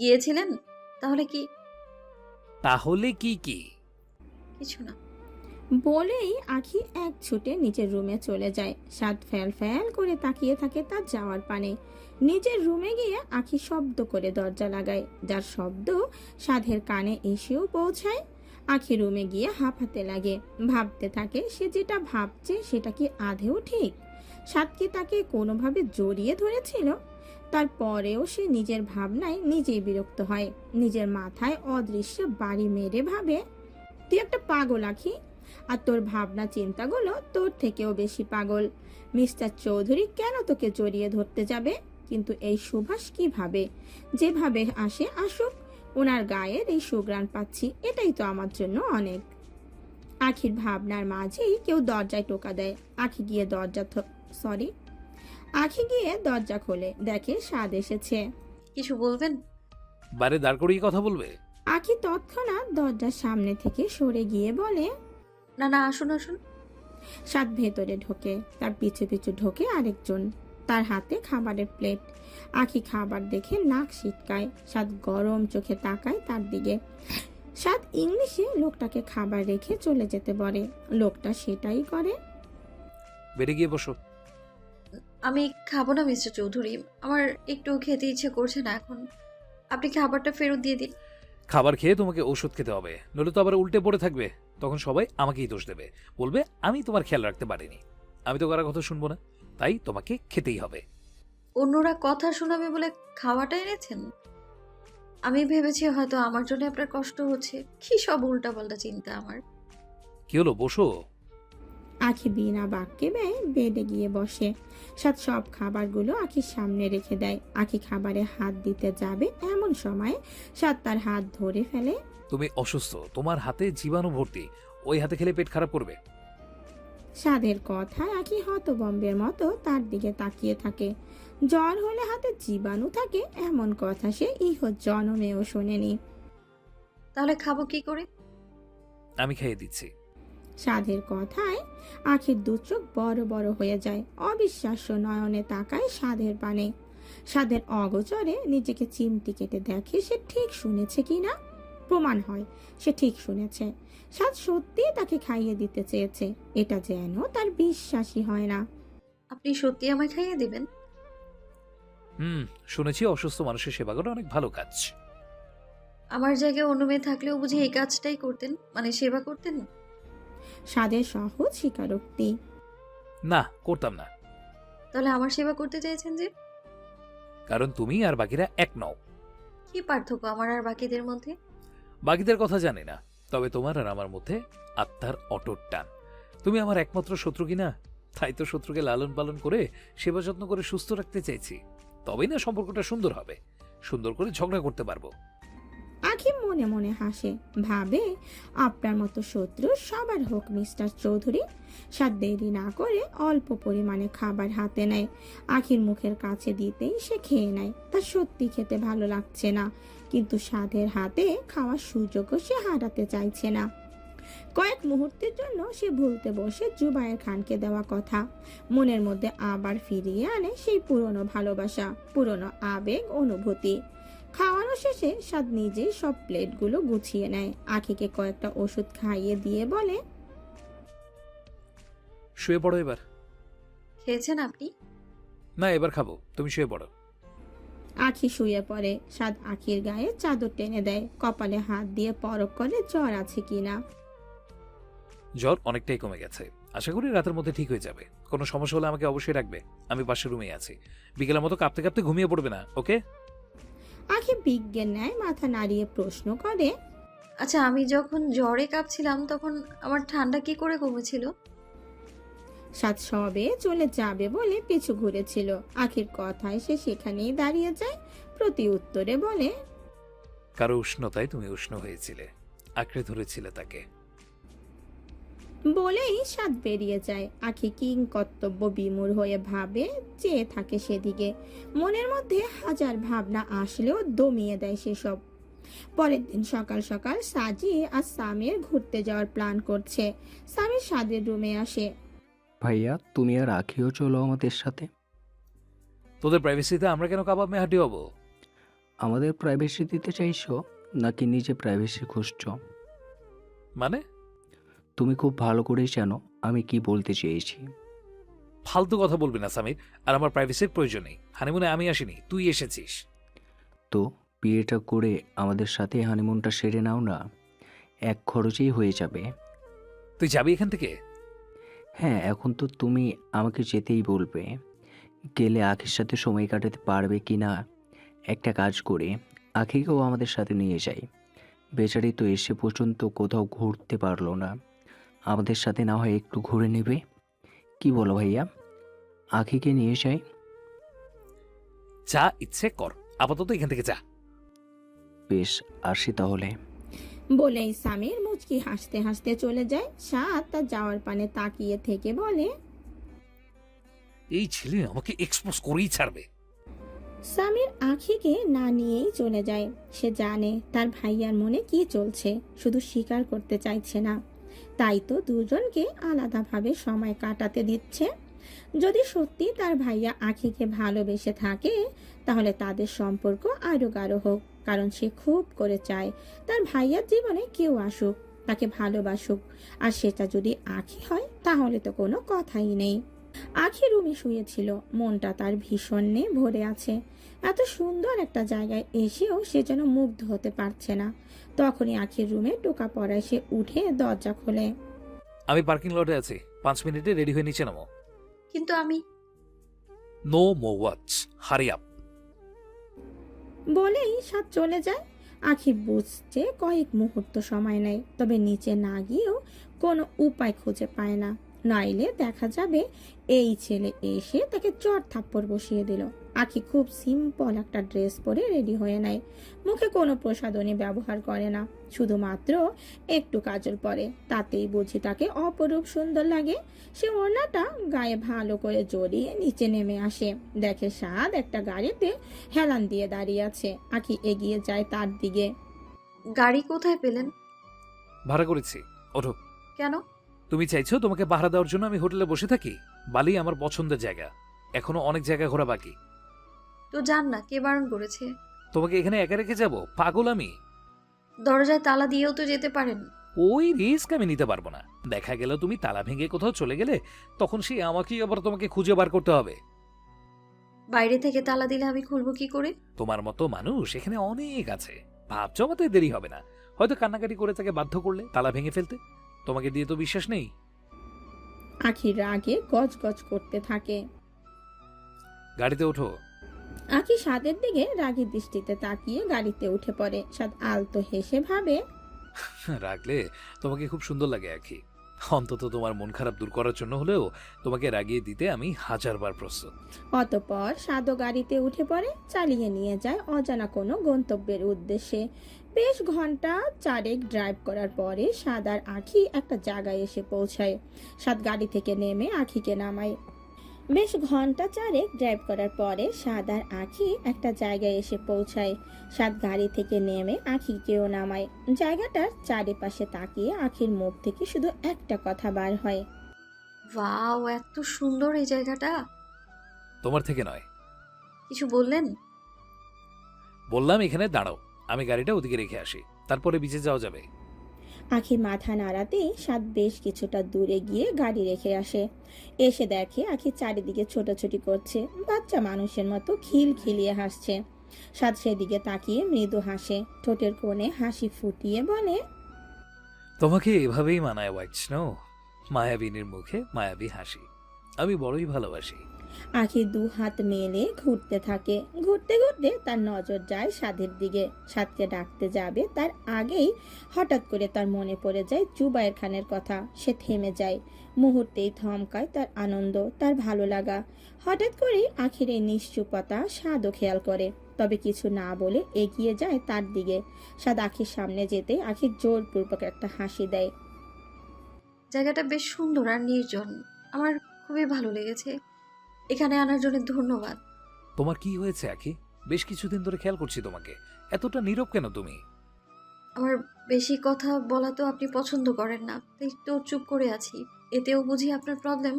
গিয়েছিলেন? তাহলে কি? তাহলে কি কি? কিছু না। বলেই আখি এক ছুটে নিজের রুমে চলে যায়। সাদ ফ্যাল ফ্যাল করে তাকিয়ে থাকে তার যাওয়ার পানে। নিজের রুমে গিয়ে আখি শব্দ করে দরজা লাগায়, যার শব্দ সাধের কানে এসেও পৌঁছায়। আখি রুমে গিয়ে হাঁপাতে লাগে, ভাবতে থাকে সে যেটা ভাবছে সেটা কি আদেও ঠিক। সাদ কি তাকে কোনোভাবে জড়িয়ে ধরেছিল? তারপরেও সে নিজের ভাবনায় নিজেই বিরক্ত হয়। নিজের মাথায় অদৃশ্য বাড়ি মেরে ভাবে, তুই একটা পাগল আখি, আর তোর ভাবনা চিন্তাগুলো তোর থেকেও বেশি পাগল। মিস্টার চৌধুরী কেন তোকে জড়িয়ে ধরতে যাবে? কিন্তু এই সুভাষ কি ভাবে? যেভাবে আসে আসুক, ওনার গায়ের এই সুঘ্রাণ পাচ্ছি, এটাই তো আমার জন্য অনেক। আখির ভাবনার মাঝেই কেউ দরজায় টোকা দেয়। আখি গিয়ে সরি আখি গিয়ে দরজা খোলে, দেখে সাদ এসেছে। কিছু বলবেন? বাইরে দাঁড় করিয়ে কথা বলবে? আখি তৎক্ষণাৎ দরজার সামনে থেকে সরে গিয়ে বলে, না না, আসুন আসুন। সাদ ভেতরে ঢোকে, তার পিছু পিছু ঢোকে আরেকজন, তার হাতে খাবারের প্লেট। আখি খাবার দেখে নাক সিটকায়। সাদ গরম চোখে তাকায় তার দিকে। সাদ ইংলিশে লোকটাকে খাবার রেখে চলে যেতে বলে। লোকটা সেটাই করে। বেড়ে গিয়ে বসো। আমি খাবো না মিস্টার চৌধুরী, আমার একটু খেতে ইচ্ছে করছে না এখন। আপনি খাবারটা ফেরত দিয়ে দিন। খাবার খেয়ে তোমাকে ওষুধ খেতে হবে, নইলে তো আবার উল্টে পড়ে থাকবে। তখন সবাই আমাকেই দোষ দেবে, বলবে আমি তোমার খেয়াল রাখতে পারিনি। আমি তো কারো কথা শুনবো না, তাই তোমাকে খেতেই হবে। অন্যরা কথা শোনাবে বলে খাওয়াটা এনেছেন? আমি ভেবেছি হয়তো আমার জন্য আপনার কষ্ট হচ্ছে। কি সব উল্টাপাল্টা চিন্তা আমার। কি হলো, বসো। আখি বিনা বাক্যে বেডে গিয়ে বসে। সাদ সব খাবারগুলো আখির সামনে রেখে দেয়। আখি খাবারে হাত দিতে যাবে, এমন সময় সাদ তার হাত ধরে ফেলে। তুমি অসুস্থ, তোমার হাতে জীবাণু ভর্তি, ওই হাতে খেলে পেট খারাপ করবে। সাদের কথায় আখি হতবম্বের মতো তার দিকে তাকিয়ে থাকে। জ্বর হলে হাতে জীবাণু থাকে, এমন কথা সে ইহ জনমেও শোনেনি। তাহলে খাবো কি করে? আমি খাইয়ে দিচ্ছি। সাধের কথায় আখির দু চোখ বড় বড় হয়ে যায়। অবিশ্বাস্য নয়নে তাকায় সাধের পানে। সাধের অগোচরে নিজেকে চিমটি কেটে দেখে সে ঠিক শুনেছে কিনা। প্রমাণ হয় সে ঠিক শুনেছে। সাধ সত্যি তাকে খাইয়ে দিতে চেয়েছে, এটা যেন তার বিশ্বাসই হয় না। আপনি সত্যি আমায় খাইয়ে দিবেন? শুনেছি অসুস্থ মানুষের সেবা করা অনেক ভালো কাজ। আমার জায়গায় অন্য মেয়ে থাকলেও বুঝি এই কাজটাই করতেন, মানে সেবা করতেন? সাধের সহজ স্বীকারোক্তি। না, করতাম না। তাহলে আমার সেবা করতে চাইছেন যে? কারণ তুমি আর বাকিরা এক নও। কি পার্থক্য আমার আর বাকিদের মধ্যে? বাকিদের কথা জানি না, তবে তোমার আর আমার মধ্যে আত্মার অটুট টান। তুমি আমার একমাত্র শত্রু কিনা, তাই তো শত্রুকে লালন পালন করে সেবা যত্ন করে সুস্থ রাখতে চাইছি। তবেই না সম্পর্কটা সুন্দর হবে, সুন্দর করে ঝগড়া করতে পারবো। আখি মনে মনে হাসে, ভাবে আপনার মতো শত্রু সবার হোক মিস্টার চৌধুরী। সাত দেরি না করে অল্প পরিমাণে খাবার হাতে নেয়। আখির মুখের কাছে দিতেই সে খেয়ে নেয়। তার সত্যি খেতে ভালো লাগছে না, কিন্তু সাধের হাতে খাওয়ার সুযোগও সে হারাতে চাইছে না। কয়েক মুহূর্তের জন্য সে ভুলতে বসে জুবায়ের খানকে দেওয়া কথা। মনের মধ্যে আবার ফিরিয়ে আনে সেই পুরনো ভালোবাসা, পুরনো আবেগ, অনুভূতি। খাওয়ানো শেষে সাদ নিজেই সব প্লেটগুলো গুছিয়ে নেয়। আখিকে কয়েকটা ওষুধ খাইয়ে দিয়ে বলে, শুয়ে পড়ো এবার। খেয়েছেন আপনি? না, এবার খাবো, তুমি শুয়ে পড়ো। আখি শুয়ে পড়ে। সাদ আখির গায়ে চাদর টেনে দেয়, কপালে হাত দিয়ে পরখ করে জ্বর আছে কিনা। জ্বর অনেকটাই কমে গেছে, আশা করি রাতের মধ্যে ঠিক হয়ে যাবে। কোনো সমস্যা হলে আমাকে অবশ্যই রাখবে, আমি পাশের রুমে আছি। বিকেলের মতো কাঁপতে কাঁপতে ঘুমিয়ে পড়বে না, ওকে? আখি বিজ্ঞের ন্যায় মাথা নাড়িয়ে প্রশ্ন করে, আচ্ছা, আমি যখন জ্বরে কাঁপছিলাম তখন আমার ঠান্ডা কি করে কমেছিল? সাদ সবে চলে যাবে বলে পিছু ঘুরেছিল। আখির কথায় সে সেখানেই দাঁড়িয়ে যায়। প্রতি উত্তরে বলে, কারো উষ্ণতায় তুমি উষ্ণ হয়েছিলে, আঁকড়ে ধরেছিলে তাকে। বলেই সাদ বেরিয়ে যায়। আখি কিং কর্তব্য বিমূঢ় হয়ে ভাবে, চেয়ে থাকে সেদিকে। মনের মধ্যে হাজার ভাবনা আসলেও দমিয়ে দেয় সেসব। পরের দিন সকাল সকাল সাজি আর সামির ঘুরতে যাওয়ার প্ল্যান করছে। সামির সাদের রুমে আসে। ভাইয়া, তুমি আর আখিও চলো আমাদের সাথে। তোদের প্রাইভেসিতে আমরা কেন কাবাব মেহাটি হব? আমাদের প্রাইভেসি দিতে চাইছো নাকি নিজে প্রাইভেসি খুঁজছো? মানে? তুমি খুব ভালো করেই জানো আমি কি বলতে চেয়েছি। ফালতু কথা বলবি না সামির। আর আমার প্রাইভেসির প্রয়োজন নেই। হানিমুনে আমি আসিনি, তুই এসেছিস। তো বিয়েটা করে আমাদের সাথে হানিমুনটা সেরে নাও না, এক খরচেই হয়ে যাবে। তুই যাবি এখান থেকে? হ্যাঁ, এখন তো তুমি আমাকে যেতেই বলবে। গেলে আখির সাথে সময় কাটাতে পারবে কি না একটা কাজ করে আখিকেও আমাদের সাথে নিয়ে যাই। বেচারি তো এসে পর্যন্ত কোথাও ঘুরতে পারলো না, আমাদের সাথে না হয় একটু ঘুরে নেবে। কি বলো ভাইয়া, আখিকে নিয়ে যাই? যা ইচ্ছে কর, আপাতত এখান থেকে যা। বেশ, আসি তাহলে। বলেই সামির মুচকি হাসতে হাসতে চলে যায়। সাদ তার যাওয়ার পানে তাকিয়ে থেকে বলে, এই ছেলে আমাকে এক্সপোজ করেই ছাড়বে। সামির আখিকে না নিয়েই চলে যায়। সে জানে তার ভাইয়ার মনে কি চলছে, শুধু স্বীকার করতে চাইছে না। তাই তো দুজনকে আলাদাভাবে সময় কাটাতে দিচ্ছে। যদি সত্যি তার ভাইয়া আখিকে ভালোবেসে থাকে, তাহলে তাদের সম্পর্ক আরো গাঢ় হোক। কারণ সে খুব করে চায় তার ভাইয়ার জীবনে কেউ আসুক, তাকে ভালোবাসুক। আর সেটা যদি আখি হয় তাহলে তো কোনো কথাই নেই। আখি রুমে শুয়েছিল, মনটা তার ভীষণে ভরে আছে। এত সুন্দর একটা জায়গায় এসেও সে যেন মুগ্ধ হতে পারছে না। তখনই আখির রুমে টোকা পড়ায় সে উঠে দরজা খোলে। আমি পার্কিং লটে আছি, 5 মিনিটে রেডি হয়ে নিচে নামো। কিন্তু আমি নো মো ওয়াচ, হারি আপ। বলেই সাত চলে যায়। আখি বুঝতে কয়েক মুহূর্ত সময় নেয়, তবে নিচে না গিয়েও কোনো উপায় খুঁজে পায় না। নইলে দেখা যাবে এই ছেলে এসে তাকে চড় থাপ্পড় বসিয়ে দিল। আখি খুব সিম্পল একটা ড্রেস পরে রেডি হয়ে নেয়। মুখে কোনো প্রসাধনী ব্যবহার করে না, শুধুমাত্র একটু কাজল পরে। তাতেই বুঝি তাকে অপরূপ সুন্দর লাগে। সে ওড়নাটা গায়ে ভালো করে জড়িয়ে নিচে নেমে আসে। দেখে সাদ একটা গাড়িতে হেলান দিয়ে দাঁড়িয়ে আছে। আখি এগিয়ে যায় তার দিকে। গাড়ি কোথায় পেলেন? ভাড়া করেছি, ওঠো। কেন? তুমি চাইছো তোমাকে পাহারা দেওয়ার জন্য আমি হোটেলে বসে থাকি? বালি আমার পছন্দের জায়গা, এখনো অনেক জায়গা ঘোরা বাকি। তো যান না, কে বারণ করেছে? তোমাকে এখানে একা রেখে যাব? পাগল আমি? দরজায় তালা দিয়েও তো যেতে পারেন। ওই রিস্ক আমি নিতে পারবো না। দেখা গেল তুমি তালা ভেঙে কোথাও চলে গেলে, তখন সে আমাকেই আবার তোমাকে খুঁজে বার করতে হবে। বাইরে থেকে তালা দিলে আমি খুলবো কি করে? তোমার মতো মানুষ এখানে অনেক আছে, ভাব জমাতে দেরি হবে না। হয়তো কান্নাকাটি করে তাকে বাধ্য করলে তালা ভেঙে ফেলতে। তোমাকে দিয়ে তো বিশ্বাস নেই। আখি রাগে গজ গজ করতে থাকে। গাড়িতে ওঠো। আখি সাদের দিকে রাগী দৃষ্টিতে তাকিয়ে গাড়িতে উঠে পড়ে। সাদ আলতো হেসে ভাবে, রাখলে তোমাকে খুব সুন্দর লাগে আখি। অন্তত তোমার মন খারাপ দূর করার জন্য হলেও তোমাকে রাগিয়ে দিতে আমি 1000বার প্রস্তুত। অতঃপর সাদও গাড়িতে উঠে পড়ে, চালিয়ে নিয়ে যায় অজানা কোনো গন্তব্যের উদ্দেশ্যে। বেশ ঘন্টা চারেক ড্রাইভ করার পরে সাদ আর আখি একটা জায়গায় এসে পৌঁছায়। সাদ গাড়ি থেকে নেমে আখিকে নামায়। বেশ ঘন্টা চারেক ড্রাইভ করার পরে সাদ আর আখি একটা জায়গায় এসে পৌঁছায়। সাদ গাড়ি থেকে নেমে আখিকেও নামায়। জায়গাটার চারিপাশে তাকিয়ে আখির মুখ থেকে শুধু একটা কথা বার হয়, ওয়াও, এত সুন্দর এই জায়গাটা। তোমার থেকে নয়। কিছু বললেন? বললাম এখানে দাঁড়াও, আমি গাড়িটা ওদিকে রেখে আসি, তারপরে বিচে যাওয়া যাবে। আখি মাথা নাড়াতেই সাদ বেশ কিছুটা দূরে গিয়ে গাড়ি রেখে আসে। এসে দেখে আখি চারিদিকে ছোটাছুটি করছে, বাচ্চা মানুষের মতো খিলখিলিয়ে হাসছে। সাদ সেদিকে তাকিয়ে মৃদু হাসে, ঠোঁটের কোণে হাসি ফুটিয়ে বলে, তোমাকে এভাবেই মানায় হোয়াইট স্নো। মায়াবিনীর মুখে মায়াবী হাসি, আমি বড়ই ভালোবাসি। আখি দু হাত মেলে ঘুরতে থাকে। ঘুরতে ঘুরতে তার নজর যায় সাদের দিকে। সাদকে ডাকতে যাবে তার আগেই হঠাৎ করে তার মনে পড়ে যায় জুবায়ের খানের কথা। সে থেমে যায়, মুহূর্তেই থমকায় তার আনন্দ, তার ভালো লাগা। হঠাৎ করেই আখির এই নিশ্চুপতা সাদও খেয়াল করে, তবে কিছু না বলে এগিয়ে যায় তার দিকে। সাদ আখির সামনে যেতে আখি জোরপূর্বক একটা হাসি দেয়। জায়গাটা বেশ সুন্দর আর নির্জন, আমার খুবই ভালো লেগেছে। এখানে আনার জন্য ধন্যবাদ। তোমার কি হয়েছে আখি? বেশ কিছুদিন ধরে খেয়াল করছি তোমাকে, এতটা নীরব কেন তুমি? আমার বেশি কথা বলা তো আপনি পছন্দ করেন না, তাই তো চুপ করে আছি। এতেও বুঝি আপনার প্রবলেম?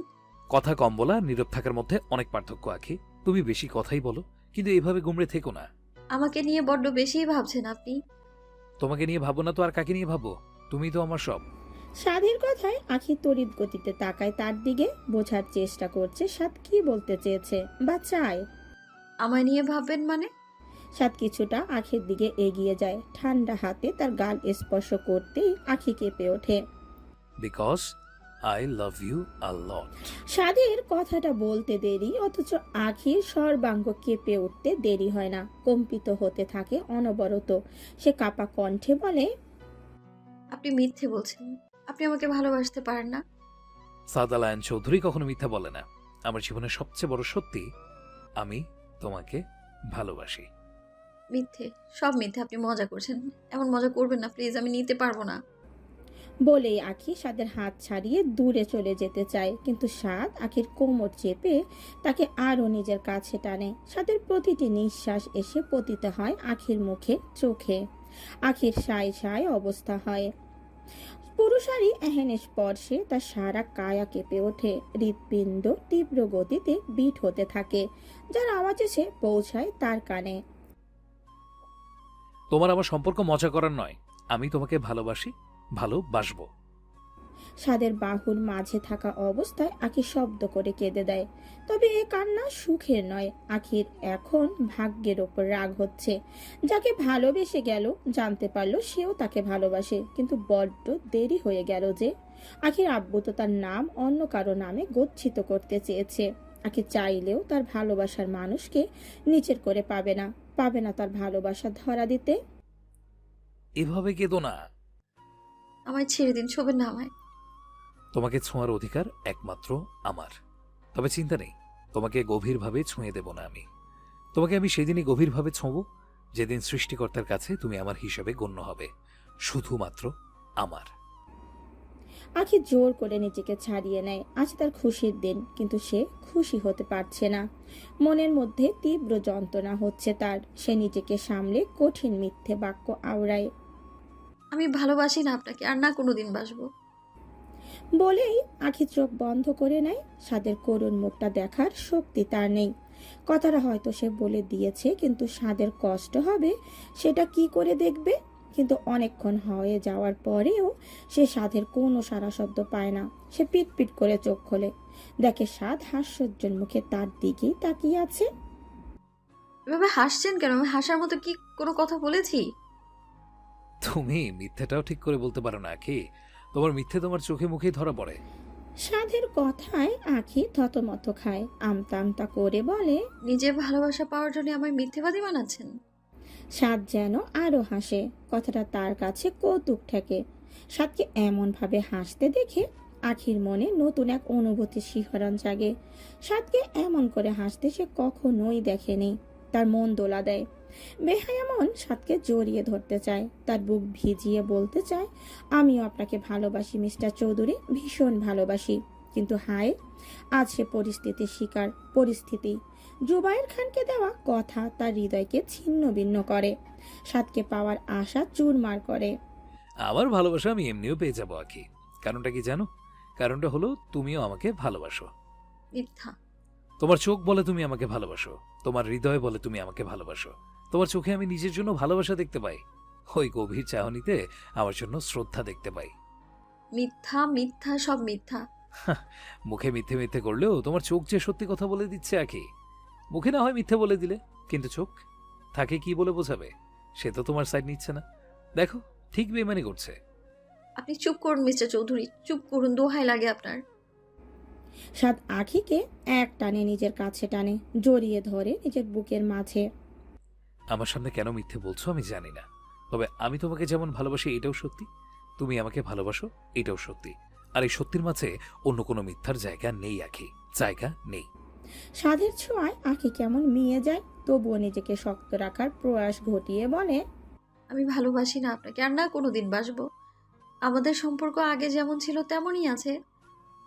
কথা কম বলা আর নীরব থাকার মধ্যে অনেক পার্থক্য আখি। তুমি বেশি কথাই বলো, কিন্তু এভাবে গুমড়ে থেকো না। আমাকে নিয়ে বড্ড বেশিই ভাবছেন আপনি। তোমাকে নিয়ে ভাবো না তো আর কাকে নিয়ে ভাবো? তুমিই তো আমার সব। সাদের কথায় আখি তড়িৎ গতিতে তাকায় তার দিকে, বোঝার চেষ্টা করছে সাদ কি বলতে চেয়েছে বা চায়। আমায় নিয়ে ভাববেন মানে? সাদ কিছুটা আখির দিকে এগিয়ে যায়, ঠান্ডা হাতে তার গাল স্পর্শ করতেই আখি কেঁপে ওঠে। Because I love you a lot. সাদের কথাটা বলতে দেরি, অথচ আখির সর্বাঙ্গ কেঁপে উঠতে দেরি হয় না, কম্পিত হতে থাকে অনবরত। সে কাপা কণ্ঠে বলে, আপনি মিথ্যে বলছেন। আপনি আমাকে ভালোবাসতে পারেন না। সাদালায়ন চৌধুরী কখনো মিথ্যা বলে না। আমার জীবনের সবচেয়ে বড় সত্যি, আমি তোমাকে ভালোবাসি। মিথ্যে, সব মিথ্যে। আপনি মজা করছেন। এমন মজা করবেন না প্লিজ, আমি নিতে পারবো না। বলেই আখি সাদের হাত ছাড়িয়ে দূরে চলে যেতে চায়, কিন্তু সাদ আখির কোমর চেপে তাকে আরো নিজের কাছে টানে। সাদের প্রতিটি নিঃশ্বাস এসে পতিত হয় আখির মুখে, চোখে। আখির সায় সায় অবস্থা হয়। পুরুষারী এহেন স্পর্শে তার সারা কায়া কেঁপে ওঠে, হৃৎপিণ্ড তীব্র গতিতে বিট হতে থাকে, যার আওয়াজ এসে পৌঁছায় তার কানে। তোমার আমার সম্পর্ক মজা করার নয়, আমি তোমাকে ভালোবাসি, ভালোবাসবো। সাদের বাহুর মাঝে থাকা অবস্থায় আখি শব্দ করে কেঁদে দেয়। তবে এ কান্না সুখের নয়। আখির এখন ভাগ্যের ওপর রাগ হচ্ছে। যাকে ভালোবেসে গেল, জানতে পারলো সেও তাকে ভালোবাসে, কিন্তু বড্ড দেরি হয়ে গেল যে। আখির আব্বু তো তার নাম অন্য কারো নামে গচ্ছিত করতে চেয়েছে। আখি চাইলেও তার ভালোবাসার মানুষকে নিচের করে পাবে না, পাবে না তার ভালোবাসা ধরা দিতে। এভাবে কেঁদো না। আমায় ছেড়ে দিন, ছোবেন না আমায়। তোমাকে ছোঁয়ার অধিকার একমাত্র আমার। তবে চিন্তা নেই, তোমাকে গভীরভাবে ছুঁয়ে দেব না আমি। তোমাকে আমি সেদিনই গভীরভাবে ছোঁব যেদিন সৃষ্টিকর্তার কাছে তুমি আমার হিসেবে গণ্য হবে, শুধুমাত্র আমার। আখি জোর করে নিজেকে ছাড়িয়ে নেয়। আজ তার খুশির দিন, কিন্তু সে খুশি হতে পারছে না। মনের মধ্যে তীব্র যন্ত্রণা হচ্ছে তার। সে নিজেকে সামলে কঠিন মিথ্যে বাক্য আওড়ায়। আমি ভালোবাসি না আপনাকে, আর না কোনোদিন বাসবো। বলেই আখি চোখ বন্ধ করে নেয়। সাদের করুণ মুখটা দেখার শক্তি তার নেই। কথাটা হয়তো সে বলে দিয়েছে, কিন্তু সাদের কষ্ট হবে সেটা কি করে দেখবে। কিন্তু অনেকক্ষণ হয়ে যাওয়ার পরেও সে সাধের কোনো সারা শব্দ পায় না। সে পিট পিট করে চোখ খোলে, দেখে সাদ হাস্যোজ্জ্বল মুখে তার দিকেই তাকিয়ে আছে। এভাবে হাসছেন কেন? আমি হাসার মতো কি কোনো কথা বলেছি? তুমি মিথ্যেটাও ঠিক করে বলতে পারো না কি? তোমার মিথ্যে তোমার চোখে মুখেই ধরা পড়ে। সাধের কথায় আখি থতমত খায়, আমতা আমতা করে বলে, নিজের ভালোবাসা পাওয়ার জন্য আমায় মিথ্যেবাদী বানাচ্ছেন? সাদ যেন আরো হাসে। কথাটা তার কাছে কৌতুক ঠেকে। সাদকে এমন ভাবে হাসতে দেখে আখির মনে নতুন এক অনুভূতি শিহরণ জাগে। সাদকে এমন করে হাসতে সে কখনোই দেখেনি। তার মন দোলা দেয়। বেহায়া মন সাদকে জড়িয়ে ধরতে চায়, তার বুক ভিজিয়ে বলতে চায়, আমিও আপনাকে ভালোবাসি মিস্টার চৌধুরী, ভীষণ ভালোবাসি। কিন্তু হায়, আজ সে পরিস্থিতির শিকার। পরিস্থিতি, জুবায়ের খানকে দেওয়া কথা তার হৃদয়কে ছিন্ন ভিন্ন করে, সাদকে পাওয়ার আশা চুরমার করে। আমার ভালোবাসা আমি এমনিও পেয়ে যাবো আখি। কারণটা কি জানো? কারণটা হলো তুমিও আমাকে ভালোবাসো। মিথ্যা। তোমার চোখ বলে তুমি আমাকে ভালোবাসো, তোমার হৃদয় বলে তুমি আমাকে ভালোবাসো। তোমার চোখে আমি নিজের জন্য ভালোবাসা দেখতে পাই, ওই গভীর চাহনিতে আমার জন্য শ্রদ্ধা দেখতে পাই। মিথ্যা মিথ্যা, সব মিথ্যা। মুখে মিথ্যে মিথ্যে করলেও তোমার চোখ যে সত্যি কথা বলে দিচ্ছে আখি। মুখে না হয় মিথ্যে বলে দিলে, কিন্তু চোখ তাকে কি বলে বোঝাবে? সে তো তোমার সাইড নিচ্ছে না। দেখো, ঠিক বেমানি করছে। আপনি চুপ করুন মিস্টার চৌধুরী, চুপ করুন, দোহাই লাগে আপনার। সাদ আখিকে এক টানে নিজের কাছে টানে, জড়িয়ে ধরে নিজের বুকের মাঝে। আমার সামনে কেন মিথ্যে বলছো আমি জানি না, তবে আমি তোমাকে যেমন ভালোবাসি এটাও সত্যি, তুমি আমাকে ভালোবাসো এটাও সত্যি। আর এই সত্যির মাঝে অন্য কোনো মিথ্যার জায়গা নেই আখি, জায়গা নেই। সাধের ছোঁয়ায় আখি কেমন মিয়ে যায়, তবুও নিজেকে শক্ত রাখার প্রয়াস ঘটিয়ে বলে, আমি ভালোবাসি না আপনাকে, আর না কোনোদিন বাসবো। আমাদের সম্পর্ক আগে যেমন ছিল তেমনই আছে।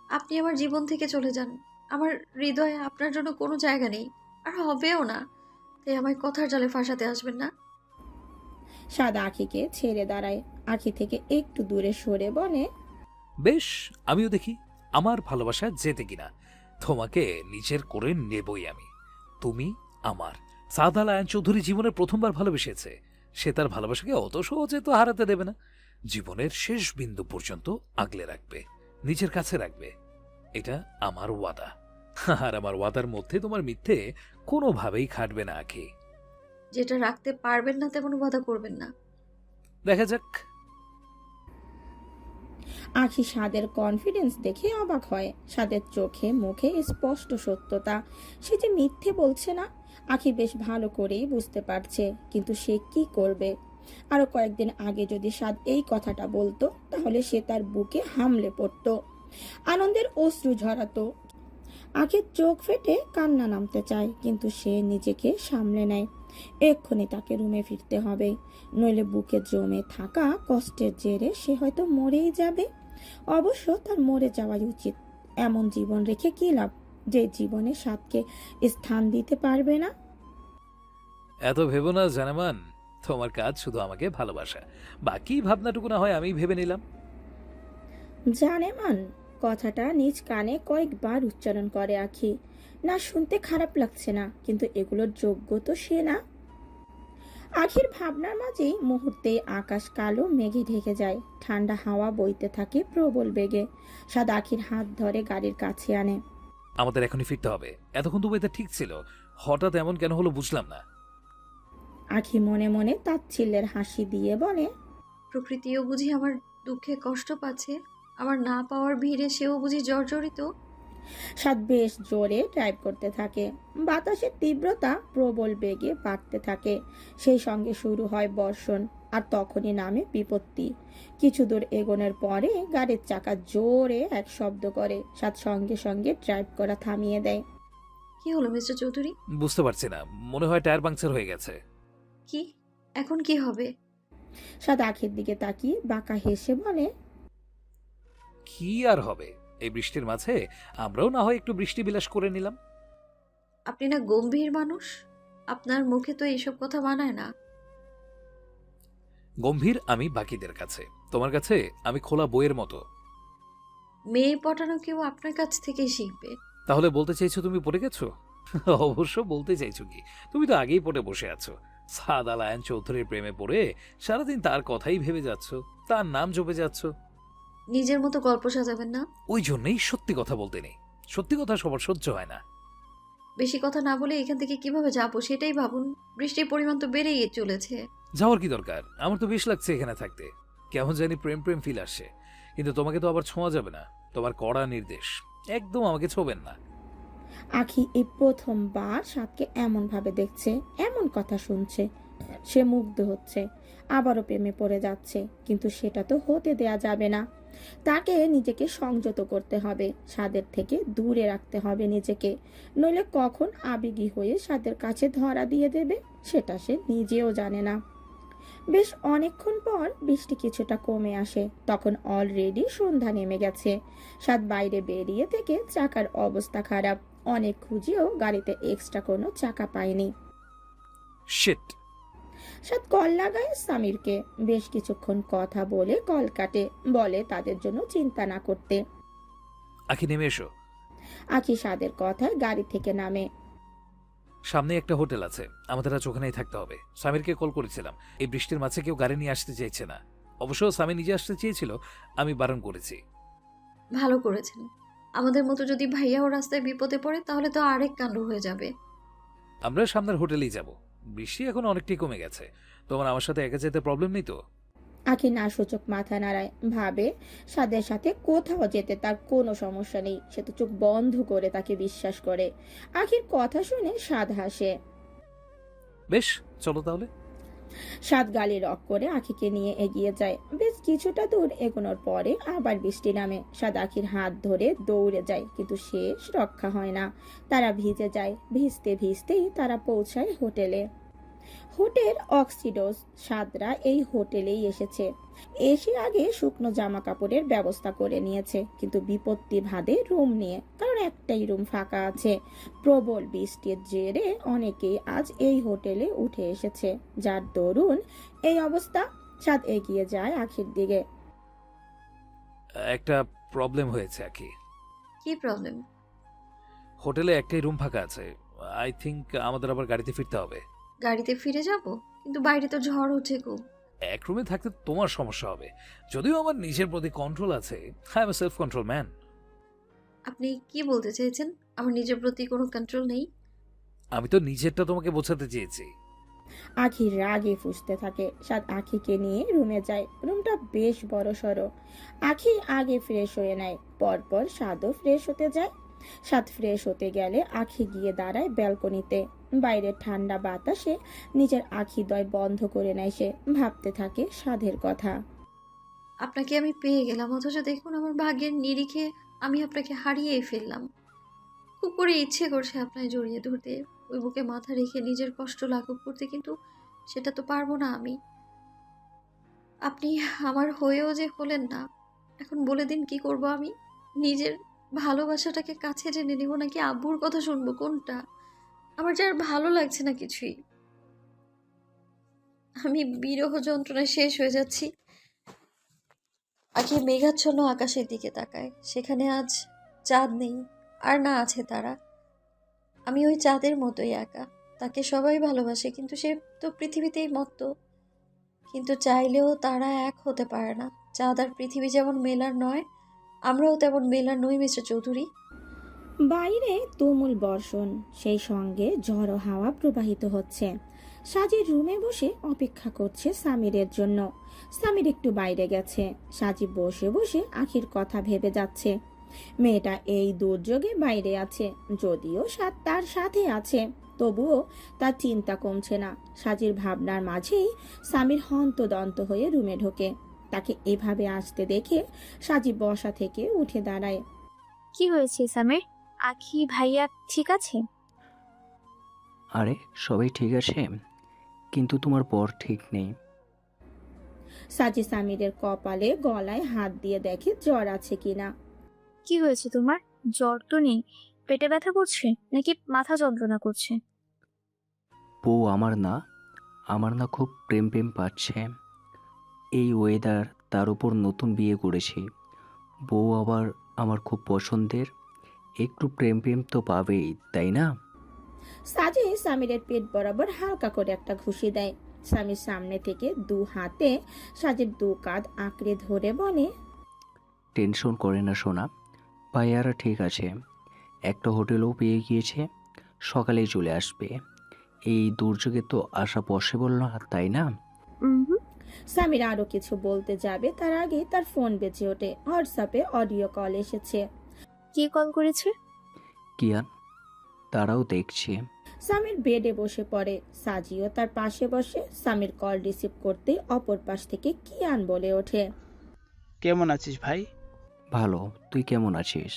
আপনি আমার জীবন থেকে চলে যান। আমার হৃদয়ে আপনার জন্য কোনো জায়গা নেই, আর হবেও না। তাই আমায় কথার জালে ফাঁসাতে আসবেন না। সাদ আখিকে ছেড়ে দাঁড়ায়, আখি থেকে একটু দূরে সরে বলে, বেশ, আমিও দেখি আমার ভালোবাসা যেতে কিনা। তোমাকে নিজের করে নেবই আমি। তুমি আমার, সাদ আল আয়ান চৌধুরী জীবনে প্রথমবার ভালোবেসেছে। সে তার ভালোবাসাকে অত সহজে তো হারাতে দেবে না। জীবনের শেষ বিন্দু পর্যন্ত আগলে রাখবে, নিজের কাছে রাখবে। এটা আমার ওয়াদা। আর আমার ওয়াদার মধ্যে তোমার মিথ্যে কোনোভাবেই খাটবে না আখি। যেটা রাখতে পারবেন না তেমন বাধা করবেন না। দেখা যাক। আখি সাদের কনফিডেন্স দেখে অবাক হয়। সাদের চোখে মুখে স্পষ্ট সত্যতা, সে যে মিথ্যে বলছে না। আখি বেশ ভালো করেই বুঝতে পারছে, কিন্তু সে কি করবে? আরো কয়েকদিন আগে যদি সাদ এই কথাটা বলতো, তাহলে সে তার বুকে হামলে পড়তো, আনন্দের অশ্রু ঝরাতো। আখির চোখ ফেটে কান্না নামতে চায়, কিন্তু সে নিজেকে সামলে নেয়। এক্ষুনি তাকে রুমে ফিরতে হবে, নইলে বুকে জমে থাকা কষ্টের জেরে সে হয়তো মরেই যাবে। অবশ্য তার মরে যাওয়াই উচিত। এমন জীবন রেখে কি লাভ, যে জীবনে সাদকে স্থান দিতে পারবে না। এত ভেবো না জানেমান, তোমার কাজ শুধু আমাকে ভালোবাসা, বাকি ভাবনাটুকু না হয় আমি ভেবে নিলাম। জানেমান কথাটা নিজ কানে কয়েকবার উচ্চারণ করে আখি। না, শুনতে খারাপ লাগছে না, কিন্তু এগুলোর যোগ্য তো সে না। আখির ভাবনার মাঝেই মুহূর্তে আকাশ কালো মেঘে ঢেকে যায়, ঠান্ডা হাওয়া বইতে থাকে প্রবল বেগে। সাদ আখির হাত ধরে গাড়ির কাছে আনে। আমাদের এখনই ফিরতে হবে। এতক্ষণ তো ওয়েদার ঠিক ছিল, হঠাৎ এমন কেন হলো বুঝলাম না। আখি মনে মনে তাচ্ছিল্যের হাসি দিয়ে বলে, প্রকৃতিও বুঝি আমার দুঃখে কষ্ট পাচ্ছে, আমার না পাওয়ার ভিড়ে সেও বুঝি জর্জরিত। সাদ বেশ জোরে ড্রাইভ করতে থাকে। বাতাসের তীব্রতা প্রবল বেগে বাড়তে থাকে। সেই সঙ্গে শুরু হয় বর্ষণ, আর তখনই নামে বিপত্তি। কিছু দূর এগোনোর পরে গাড়ির চাকা জোরে এক শব্দ করে। সাদ সঙ্গে সঙ্গে ড্রাইভ করা থামিয়ে দেয়। কি হলো মিস্টার চৌধুরী? বুঝতে পারছি না, মনে হয় টায়ার পাংচার হয়ে গেছে। কি? এখন কি হবে? সাদ আখির দিকে তাকিয়ে বাঁকা হেসে বলে, কি আর হবে, এই বৃষ্টির মাঝে আমরাও না হয় একটু বৃষ্টি বিলাস করে নিলাম। আপনি না গম্ভীর মানুষ, আপনার মুখে তো এইসব কথা মানায় না। গম্ভীর আমি বাকিদের কাছে, তোমার কাছে আমি খোলা বইয়ের মতো। মেয়ে পটানো কেউ আপনার কাছ থেকেই শিখবে। তাহলে বলতে চাইছো তুমি পড়ে গেছো? অবশ্য বলতে চাইছো কি, তুমি তো আগেই পড়ে বসে আছো। সাদ আল আয়ান চৌধুরীর প্রেমে পড়ে সারাদিন তার কথাই ভেবে যাচ্ছ, তার নাম জপে যাচ্ছ। নিজের মতো গল্প সাজাবেন না। ওই জন্যই সত্যি কথা বলতে নেই। সত্যি কথা সবার সহ্য হয় না। বেশি কথা না বলে এখান থেকে কিভাবে যাবো সেটাই ভাবুন। বৃষ্টির পরিমাণ তো বেড়েই চলেছে। যাওয়ার কি দরকার? আমার তো বেশ লাগছে এখানে থাকতে, কেমন জানি প্রেম প্রেম ফিল আসছে। কিন্তু তোমাকে তো আবার ছোঁয়া যাবে না, তোমার কড়া নির্দেশ, একদম আমাকে ছোবেন না। আখি এই প্রথমবার সাদকে এমন ভাবে দেখছে, এমন কথা শুনছে। সে মুগ্ধ হচ্ছে, আবারও প্রেমে পড়ে যাচ্ছে। কিন্তু সেটা তো হতে দেয়া যাবে না। তাকে নিজেকে সংযত করতে হবে, সাদের থেকে দূরে রাখতে হবে নিজেকে। নইলে কখন আবেগী হয়ে সাদের কাছে ধরা দিয়ে দেবে, সেটা সে নিজেও জানে না। বেশ অনেকক্ষণ পর বৃষ্টি কিছুটা কমে আসে। তখন অলরেডি সন্ধ্যা নেমে গেছে। সাদ বাইরে বেরিয়ে থেকে চাকার অবস্থা খারাপ। অনেক খুঁজেও গাড়িতে এক্সট্রা কোনো চাকা পায়নি। শিট। সাদ কল লাগায় সামিরকে। বেশ কিছুক্ষণ কথা বলে কল কাটে, বলে তাদের জন্য চিন্তা না করতে। আখি নেমে এসো। আখি সাদের কথায় গাড়ি থেকে নামে। সামনে একটা হোটেল আছে, আমাদের আজ ওখানেই থাকতে হবে। সামিরকে কল করেছিলাম, এই বৃষ্টির মাঝে কেউ গাড়ি নিয়ে আসতে চাইছে না। অবশ্য সামি নিজে আসতে চেয়েছিল, আমি বারণ করেছি। ভালো করেছেন। আমাদের মতো যদি ভাইয়াও রাস্তায় বিপদে পড়ে তাহলে তো আরেক কাণ্ড হয়ে যাবে। আমরা সামনের হোটেলেই যাব। বৃষ্টি এখন অনেকটাই কমে গেছে, তোমার আমার সাথে একা যেতে প্রবলেম নেই তো? আখি না সূচক মাথা নাড়ায়, ভাবে সাদের সাথে কোথাও যেতে তার কোনো সমস্যা নেই। সে তো চোখ বন্ধ করে তাকে বিশ্বাস করে। আখির কথা শুনে সাদ হাসে। বেশ, চলো তাহলে। সাদ গালি রক করে আখিকে নিয়ে এগিয়ে যায়। বেশ কিছুটা দূর এগোনোর পরে আবার বৃষ্টি নামে। সাদ আখির হাত ধরে দৌড়ে যায়, কিন্তু শেষ রক্ষা হয় না। তারা ভিজে যায়। ভিজতে ভিজতেই তারা পৌঁছায় হোটেলে। হোটেল অক্সিডোস। সাদরা এই হোটেলেই এসেছে। এসে আগে শুকনো জামা কাপড়ের ব্যবস্থা করে নিয়েছে, কিন্তু বিপত্তি ভাদে রুম নিয়ে, কারণ একটাই রুম ফাঁকা আছে। প্রবল বৃষ্টির জেরে অনেকেই আজ এই হোটেলে উঠে এসেছে, যার দরুন এই অবস্থা। সাদ এগিয়ে যায় আখির দিকে। একটা প্রবলেম হয়েছে আখি। কি প্রবলেম? হোটেলে একটাই রুম ফাঁকা আছে, আই থিঙ্ক আমাদের আবার গাড়িতে ফিরতে হবে। গাড়িতে ফিরে যাব? কিন্তু বাইরে তো ঝড় হচ্ছে গো। এক রুমে থাকতে তোমার সমস্যা হবে, যদিও আমার নিজের প্রতি কন্ট্রোল আছে। I M a self control man. আপনি কি বলতে চেয়েছেন? আমার নিজের প্রতি কোনো কন্ট্রোল নেই? আমি তো নিজেরটা তোমাকে বোঝাতে চেয়েছি। আখি রাগে ফুঁসতে থাকে। সাদ আখিকে নিয়ে রুমে যায়। রুমটা বেশ বড় সড়ো। আখি আগে ফ্রেশ হয়ে নেয়, পরপর সাদও ফ্রেশ হতে যায়। সাদ ফ্রেশ হতে গেলে আখি গিয়ে দাঁড়ায় ব্যালকনিতে। বাইরের ঠান্ডা বাতাসে নিজের আখিদ্বয় বন্ধ করে নেয় সে। ভাবতে থাকে সাদের কথা। আপনাকে আমি পেয়ে গেলাম, অথচ দেখুন আমার ভাগ্যের নিরিখে আমি আপনাকে হারিয়েই ফেললাম। খুব করে ইচ্ছে করছে আপনায় জড়িয়ে ধরতে, ওই বুকে মাথা রেখে নিজের কষ্ট লাঘব করতে, কিন্তু সেটা তো পারবো না আমি। আপনি আমার হয়েও যে হলেন না। এখন বলে দিন কি করব আমি? নিজের ভালোবাসাটাকে কাছে টেনে নেব নাকি আব্বুর কথা শুনবো, কোনটা? আমার যে আর ভালো লাগছে না কিছুই। আমি বিরহ যন্ত্রণায় শেষ হয়ে যাচ্ছি। আখি মেঘাচ্ছন্ন আকাশের দিকে তাকায়। সেখানে আজ চাঁদ নেই, আর না আছে তারা। আমি ওই চাঁদের মতোই একা। তাকে সবাই ভালোবাসে, কিন্তু সে তো পৃথিবীতেই মত্ত। কিন্তু চাইলেও তারা এক হতে পারে না। চাঁদ আর পৃথিবী যেমন মেলার নয়, আমরাও তেমন মেলার নই, মিস্টার চৌধুরী। বাইরে তুমুল বর্ষণ, সেই সঙ্গে ঝড়ো হাওয়া প্রবাহিত হচ্ছে। সাজি রুমে বসে অপেক্ষা করছে সামিরের জন্য। সামির একটু বাইরে গেছে। সাজি বসে বসে আখির কথা ভেবে যাচ্ছে। মেয়েটা এই দুর্যোগে বাইরে আছে, যদিও তার সাথে আছে, তবুও তার চিন্তা কমছে না। সাজির ভাবনার মাঝেই সামির হন্তদন্ত হয়ে রুমে ঢোকে। তাকে এভাবে আসতে দেখে সাজি বসা থেকে উঠে দাঁড়ায়। কি হয়েছে সামির? আখি ভাইয়া ঠিক আছে? আরে সবাই ঠিক আছে, কিন্তু তোমার বর ঠিক নেই। সাজি সামিরের কপালে গলায় হাত দিয়ে দেখে জ্বর আছে কিনা। কি হয়েছে তোমার? জ্বর তো নেই, পেটে ব্যথা করছে নাকি মাথা যন্ত্রণা করছে? বউ আমার না খুব প্রেম প্রেম পাচ্ছে। এই ওয়েদার, তার উপর নতুন বিয়ে করেছি। বউ আবার আমার খুব পছন্দের, একটু প্রেম প্রেম তো পাবেই, তাই না? সাজি সামিরের পেট বরাবর হালকা করে একটা ঘুষি দেয়। স্বামীর সামনে থেকে দু হাতে সাজির দু কাঁধ আঁকড়ে ধরে বলে, টেনশন করে না সোনা, ভাইয়ারা ঠিক আছে। একটা হোটেলও পেয়ে গিয়েছে, সকালেই চলে আসবে। এই দুর্যোগে তো আসা পসিবল না, তাই না? হুম। সামির আরো কিছু বলতে যাবে তার আগে তার ফোন বেজে ওঠে। হোয়াটসঅ্যাপে অডিও কল এসেছে। কে কল করেছে? কিয়ান, তারাও দেখছে। সামির বেডে বসে পড়ে। সাজিও তার পাশে বসে। সামির কল রিসিভ করতেই অপর পাশ থেকে কিয়ান বলে ওঠে, কেমন আছিস ভাই? ভালো, তুই কেমন আছিস?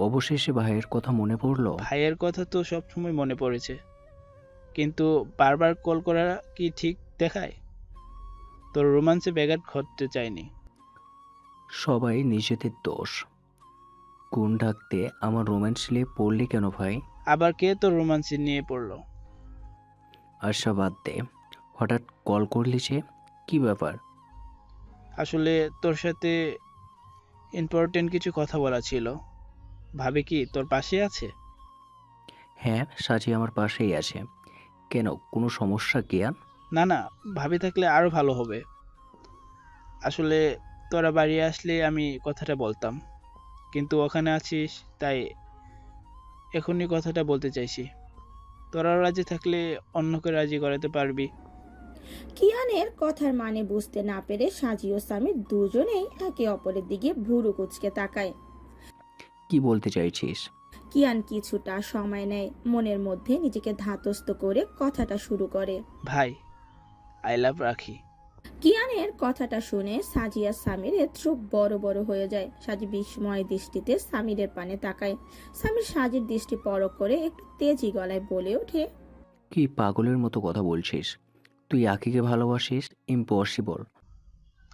অবশেষে ভাইয়ের কথা মনে পড়লো। ভাইয়ের কথা তো সবসময় মনে পড়েছে, কিন্তু বারবার কল করা কি ঠিক দেখায়? তোর রোমান্সে ব্যাঘাত ঘটতে চাইনি। সবাই নিজেদের দোষ। কোন ঢাকতে আমার রোম্যান্স নিয়ে পড়লি কেন ভাই? আবার কে তোর রোমান্সে নিয়ে পড়লো? আশা বাদ দে, হঠাৎ কল করলি যে, কি ব্যাপার? আসলে তোর সাথে ইম্পর্টেন্ট কিছু কথা বলা ছিল। ভাবি কি তোর পাশে আছে? হ্যাঁ, সাজি আমার পাশেই আছে। কেন, কোনো সমস্যা কিয়ান? না না, ভাবি থাকলে আরো ভালো হবে। আসলে তোরা বাড়ি আসলে আমি কথাটা বলতাম, কিন্তু ওখানে আছিস তাই এখনই কথাটা বলতে চাইছি। তোরা রাজি থাকলে অন্যকে রাজি করাতে পারবি। কিয়ানের কথার মানে বুঝতে না পেরে সাজি ও সামির দুজনেই একে অপরের দিকে ভুরু কুচকে তাকায়। কি বলতে চাইছিস? কিয়ান কিছুটা সময় নেয়, মনের মধ্যে নিজেকে ধাতস্থ করে কথাটা শুরু করে। ভাই, আই লাভ রাখি। কিয়ানের কথাটা শুনে সাজিয়া সামিরের চোখ বড় বড় হয়ে যায়। সাজি বিস্ময় দৃষ্টিতে সামিরের পানে তাকায়। সামির সাজির দৃষ্টি পরখ করে একটু তেজি গলায় বলে ওঠে, কি পাগলের মতো কথা বলছিস? তুই আখিকে ভালোবাসিস? ইম্পসিবল।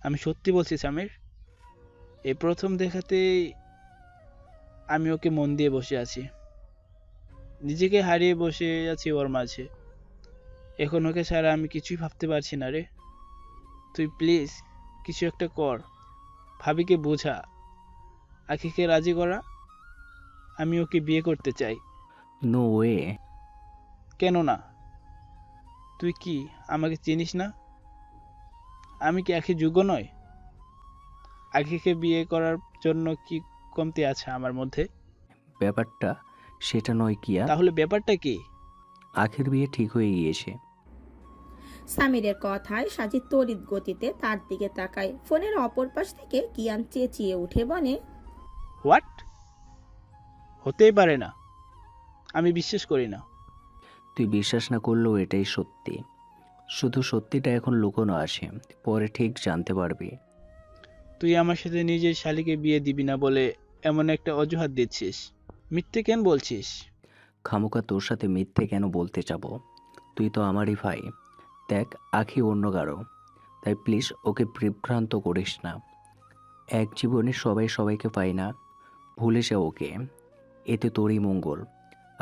আমি সত্যি বলছি সামির, এই প্রথম দেখাতেই আমি ওকে মন দিয়ে বসে আছি। নিজেকে হারিয়ে বসে আছি ওর মাঝে। এখন ওকে ছাড়া আমি কিছুই ভাবতে পারছি না রে। তুই প্লিজ কিছু একটা কর, ভাবিকে বোঝা, আখিকে রাজি করা। আমি ওকে বিয়ে করতে চাই। No way. কেন না? তুই কি আমাকে চিনিস না? আমি কি আখি যোগ্য নয়? আখিকে বিয়ে করার জন্য কি কমতি আছে আমার মধ্যে? ব্যাপারটা সেটা নয় কিয়া। তাহলে ব্যাপারটা কি? আখির বিয়ে ঠিক হয়ে গিয়েছে। সামিরের কথায় সাজিদ তড়িৎ গতিতে তার দিকে তাকায়। ফোনের অপর পাশ থেকে কিয়ান চেঁচিয়ে উঠে বলে, হোয়াট? হতেই পারে না, আমি বিশ্বাস করি না। তুই বিশ্বাস না করলেও এটাই সত্যি। শুধু সত্যিটা এখন লুকোনো আছে, পরে ঠিক জানতে পারবি। তুই আমার সাথে নিজের শালীকে বিয়ে দিবি না বলে এমন একটা অজুহাত দিচ্ছিস, মিথ্যে কেন বলছিস? খামোকা তোর সাথে মিথ্যে কেন বলতে যাব? তুই তো আমারই ভাই। দেখ, আখি অন্য কারো, তাই প্লিজ ওকে বিভ্রান্ত করিস না। এক জীবনে সবাই সবাইকে পায় না, ভুলে যা ওকে। এতে তোরই মঙ্গল,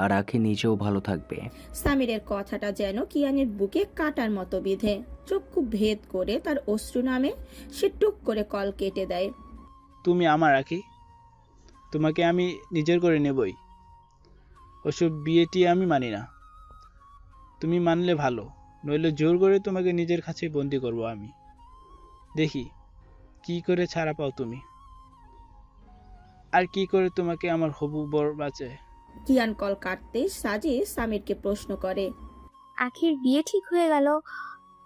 আর আখি নিজেও ভালো থাকবে। সামিরের কথাটা যেন কিয়ানের বুকে কাটার মতো বিধে। চক্ষু ভেদ করে তার অশ্রু নামে। সে টুক করে কল কেটে দেয়। তুমি আমার আখি, তোমাকে আমি নিজের করে নেবই। ওসব বিয়েটি আমি মানি না। তুমি মানলে ভালো, নইলে জোর করে তোমাকে নিজের কাছে বন্দি করব আমি। দেখি কি করে ছাড়া পাও তুমি, আর কি করে তোমাকে আমার হবু বর বাঁচায়। কিয়ান কল কাটতেই সাজিদ সামিরকে প্রশ্ন করে, আখির বিয়ে ঠিক হয়ে গেল?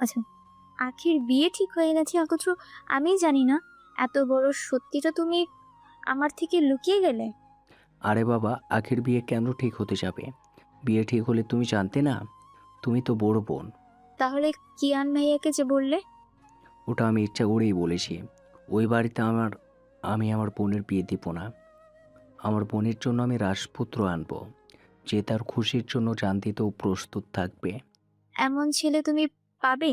আচ্ছা, আখির বিয়ে ঠিক হয়ে গেছে অথচ আমি জানি না? এত বড় সত্যিটা তুমি আমার থেকে লুকিয়ে গেলে? আরে বাবা, আখির বিয়ে কেন ঠিক হতে যাবে? বিয়ে ঠিক হলে তুমি জানতে না? তুমি তো বড় বোন। তাহলে কিয়ান ভাইয়াকে যে বললে? ওটা আমি ইচ্ছা করেই বলেছি। ওই বাড়িতে আমি আমার বোনের বিয়ে দিব না। আমার বোনের জন্য আমি রাজপুত্র আনবো, যে তার খুশির জন্য জান দিতেও প্রস্তুত থাকবে। এমন ছেলে তুমি পাবে?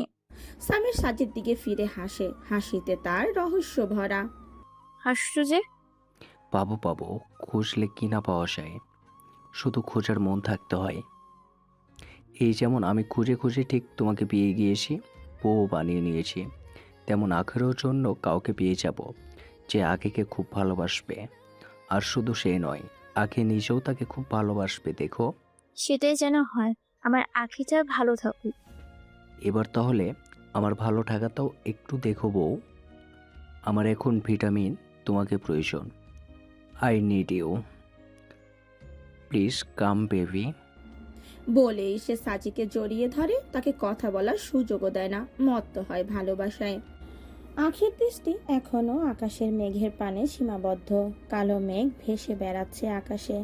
সামির সাজিদ দিকে ফিরে হাসে। হাসিতে তার রহস্য ভরা। হাসছো যে? পাবো পাবো, খুঁজলে কি না পাওয়া যায়, শুধু খোঁজার মন থাকতে হয়। এই যেমন আমি খুঁজে খুঁজে ঠিক তোমাকে পেয়ে গিয়েছি, বউ বানিয়ে নিয়েছি, তেমন আখেরও জন্য কাউকে পেয়ে যাব যে আখিকে খুব ভালোবাসবে। আর শুধু সে নয়, আখি নিজেও তাকে খুব ভালোবাসবে। দেখো, সেটাই যেন হয়। আমার আখিটা ভালো থাকুক। এবার তাহলে আমার ভালো থাকাটাও একটু দেখো বউ। আমার এখন ভিটামিন তোমাকে প্রয়োজন। I need you, please come baby. বলেই সে সাজিকে জড়িয়ে ধরে। তাকে কথা বলার সুযোগও দেয় না। মত্ত হয় ভালোবাসায়। আখির দৃষ্টি এখনো আকাশের মেঘের পানে সীমাবদ্ধ। কালো মেঘ ভেসে বেড়াচ্ছে আকাশে।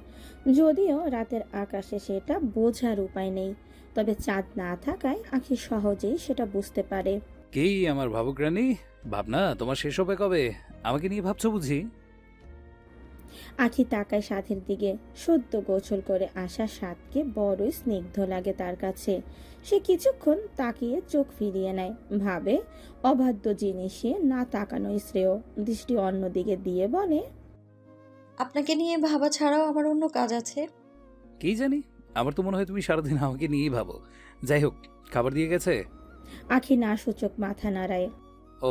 যদিও রাতের আকাশে সেটা বোঝার উপায় নেই, তবে চাঁদ না থাকায় আখি সহজেই সেটা বুঝতে পারে। কি আমার ভাবুক রানী, ভাবনা তোমার শেষ হবে কবে? আমাকে নিয়ে ভাবছো বুঝি? আখি তাকায় সাথের দিকে। সদ্য গোসল করে আসা সাতকে বড়ই স্নিগ্ধ লাগে তার কাছে। সে কিছুক্ষণ তাকিয়ে চোখ ফিরিয়ে নেয়। ভাবে অবাধ্য জিনিসে না তাকানোই শ্রেয়। দৃষ্টি অন্যদিকে দিয়ে বলে, আপনাকে নিয়ে ভাবা ছাড়াও আমার অন্য কাজ আছে। কি জানি, আমার তো মনে হয় তুমি সারাদিন আমাকে নিয়েই ভাবো। যাই হোক, খাবার দিয়ে গেছে? আখি না সূচক মাথা নাড়ায়। ও,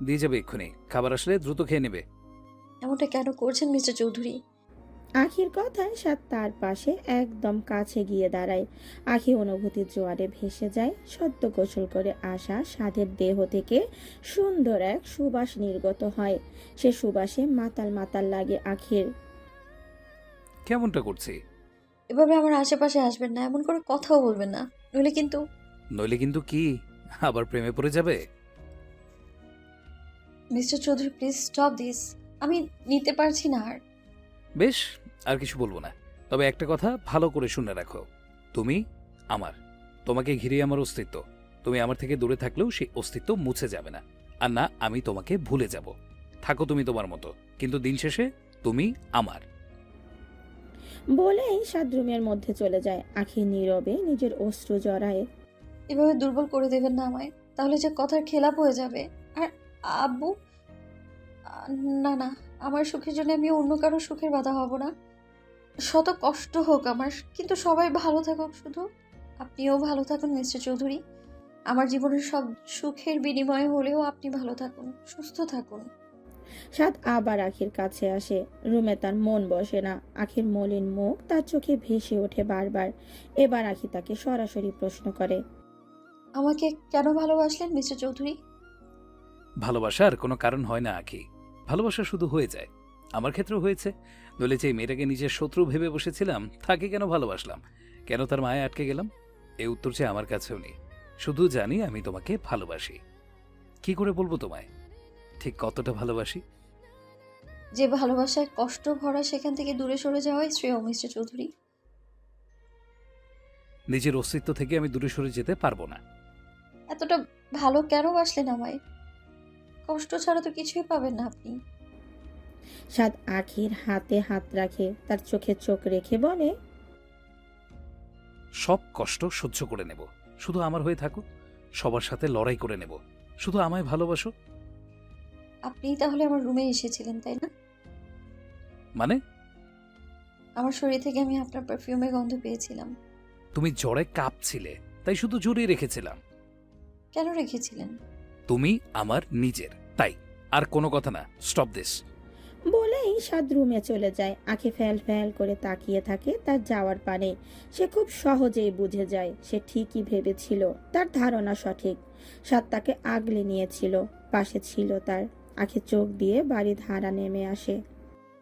দিয়ে যাবে এক্ষুনি। খাবার আসলে দ্রুত খেয়ে নেবে। এমনটা কেন করছেন মিস্টার চৌধুরী? আখির কথায় সাত তার পাশে একদম কাছে গিয়ে দাঁড়ায়। আখি অনুভূতির জোয়ারে ভেসে যায়। সদ্য গোসল করে আসা সাধের দেহ থেকে সুন্দর এক সুবাস নির্গত হয়। সে সুবাসে মাতাল মাতাল লাগে আখির। কেমনটা করছি? এভাবে আমার আশেপাশে আসবেন না, এমন করে কথাও বলবেন না, নইলে কিন্তু। নইলে কিন্তু কি? আবার প্রেমে পড়ে যাবে? Mister Chowdhury please stop this. আমি নিতে পারছি না আর। বেশ, আর কিছু বলবো না। তবে একটা কথা ভালো করে শুনে রাখো, তুমি আমার, তোমাকে ঘিরে আমার অস্তিত্ব। তুমি আমার থেকে দূরে থাকলেও সেই অস্তিত্ব মুছে যাবে না। আর না আমি তোমাকে ভুলে যাব। থাকো তুমি তোমার মতো, কিন্তু দিন শেষে তুমি আমার। বলেই সাত রুমের মধ্যে চলে যায়। আখি নীরবে নিজের অশ্রু জড়ায়। এভাবে দুর্বল করে দেবেন না আমায়, তাহলে যে কথার খেলাপ হয়ে যাবে। আর আব্বু, না না, আমার সুখের জন্য আমি অন্য কারো সুখের বাধা হব না। শত কষ্ট হোক আমার, কিন্তু সবাই ভালো থাকুক শুধু। আপনিও ভালো থাকুন মিস্টার চৌধুরী। আমার জীবনের সব সুখের বিনিময়ে হলেও আপনি ভালো থাকুন, সুস্থ থাকুন। সাদ আবার আখির কাছে আসে। রুমে তার মন বসে না। আখির মলিন মুখ তার চোখে ভেসে ওঠে বারবার। এবার আখি তাকে সরাসরি প্রশ্ন করে। আমাকে কেন ভালোবাসলেন মিস্টার চৌধুরী? ভালোবাসার কোনো কারণ হয় না আখি, ভালোবাসা শুধু হয়ে যায়। আমার ক্ষেত্রেও হয়েছে। নইলে যে মেয়েটাকে নিজের শত্রু ভেবে বসেছিলাম তাকে কেন ভালোবাসলাম, কেন তার মায়ে আটকে গেলাম, এই উত্তর যে আমার কাছেও নেই। শুধু জানি আমি তোমাকে ভালোবাসি। কি করে বলবো তোমায় ঠিক কতটা ভালোবাসি? যে ভালোবাসায় কষ্ট ভরা সেখান থেকে দূরে সরে যাওয়াই শ্রেয় মিস্টার চৌধুরী। নিজের অস্তিত্ব থেকে আমি দূরে সরে যেতে পারবো না। এতটা ভালো কেন বাসলেন আমায়? কষ্ট ছাড়া তো কিছুই পাবেন না আপনি। সাদ আখির হাতে হাত রাখে, তার চোখে চোখ রেখে বলে। সব কষ্ট সহ্য করে নেব, শুধু আমার হয়ে থাকো। সবার সাথে লড়াই করে নেব, শুধু আমায় ভালোবাসো। আপনিই তাহলে আমার রুমে এসেছিলেন, তাই না? মানে? আমার শরীর থেকে আমি আপনার পারফিউমের গন্ধ পেয়েছিলাম। তুমি জ্বরে কাঁপছিলে, তাই শুধু জড়িয়ে রেখেছিলাম। কেন রেখেছিলেন? তুমি আমার নিজের, তাই। আর কোনো কথা না। Stop this. বলেই সাদ রুমে চলে যায়। আখি ফ্যাল ফ্যাল করে তাকিয়ে থাকে তার যাওয়ার পানে। সে খুব সহজেই বুঝে যায় সে ঠিকই ভেবেছিল, তার ধারণা সঠিক। সাদ তাকে আগলে নিয়েছিল, পাশে ছিল তার। আখি চোখ দিয়ে বাড়ি ধারা নেমে আসে।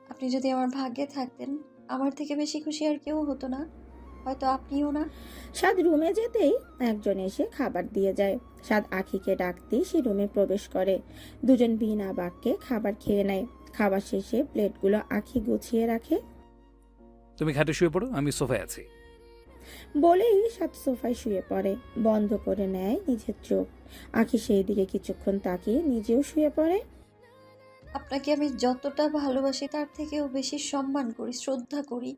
আপনি যদি আমার ভাগ্যে থাকতেন, আমার থেকে বেশি খুশি আর কেউ হতো না, হয়তো আপনিও না। সাদ রুমে যেতেই একজন এসে খাবার দিয়ে যায়। সাদ আখিকে ডাকতেই সে রুমে প্রবেশ করে। দুজন বিনা বাক্যে খাবার খেয়ে নেয়। খাবার শেষে প্লেটগুলো আখি গুছিয়ে রাখে। তুমি খাটে শুয়ে পড়ো, আমি সোফায় আছি। বলেই সাদ সোফায় শুয়ে পড়ে, বন্ধ করে নেয় নিজের চোখ। আখি সেই দিকে কিছুক্ষণ তাকিয়ে নিজেও শুয়ে পড়ে। আপনাকে আমি যতটা ভালোবাসি তার থেকেও বেশি সম্মান করি, শ্রদ্ধা করি।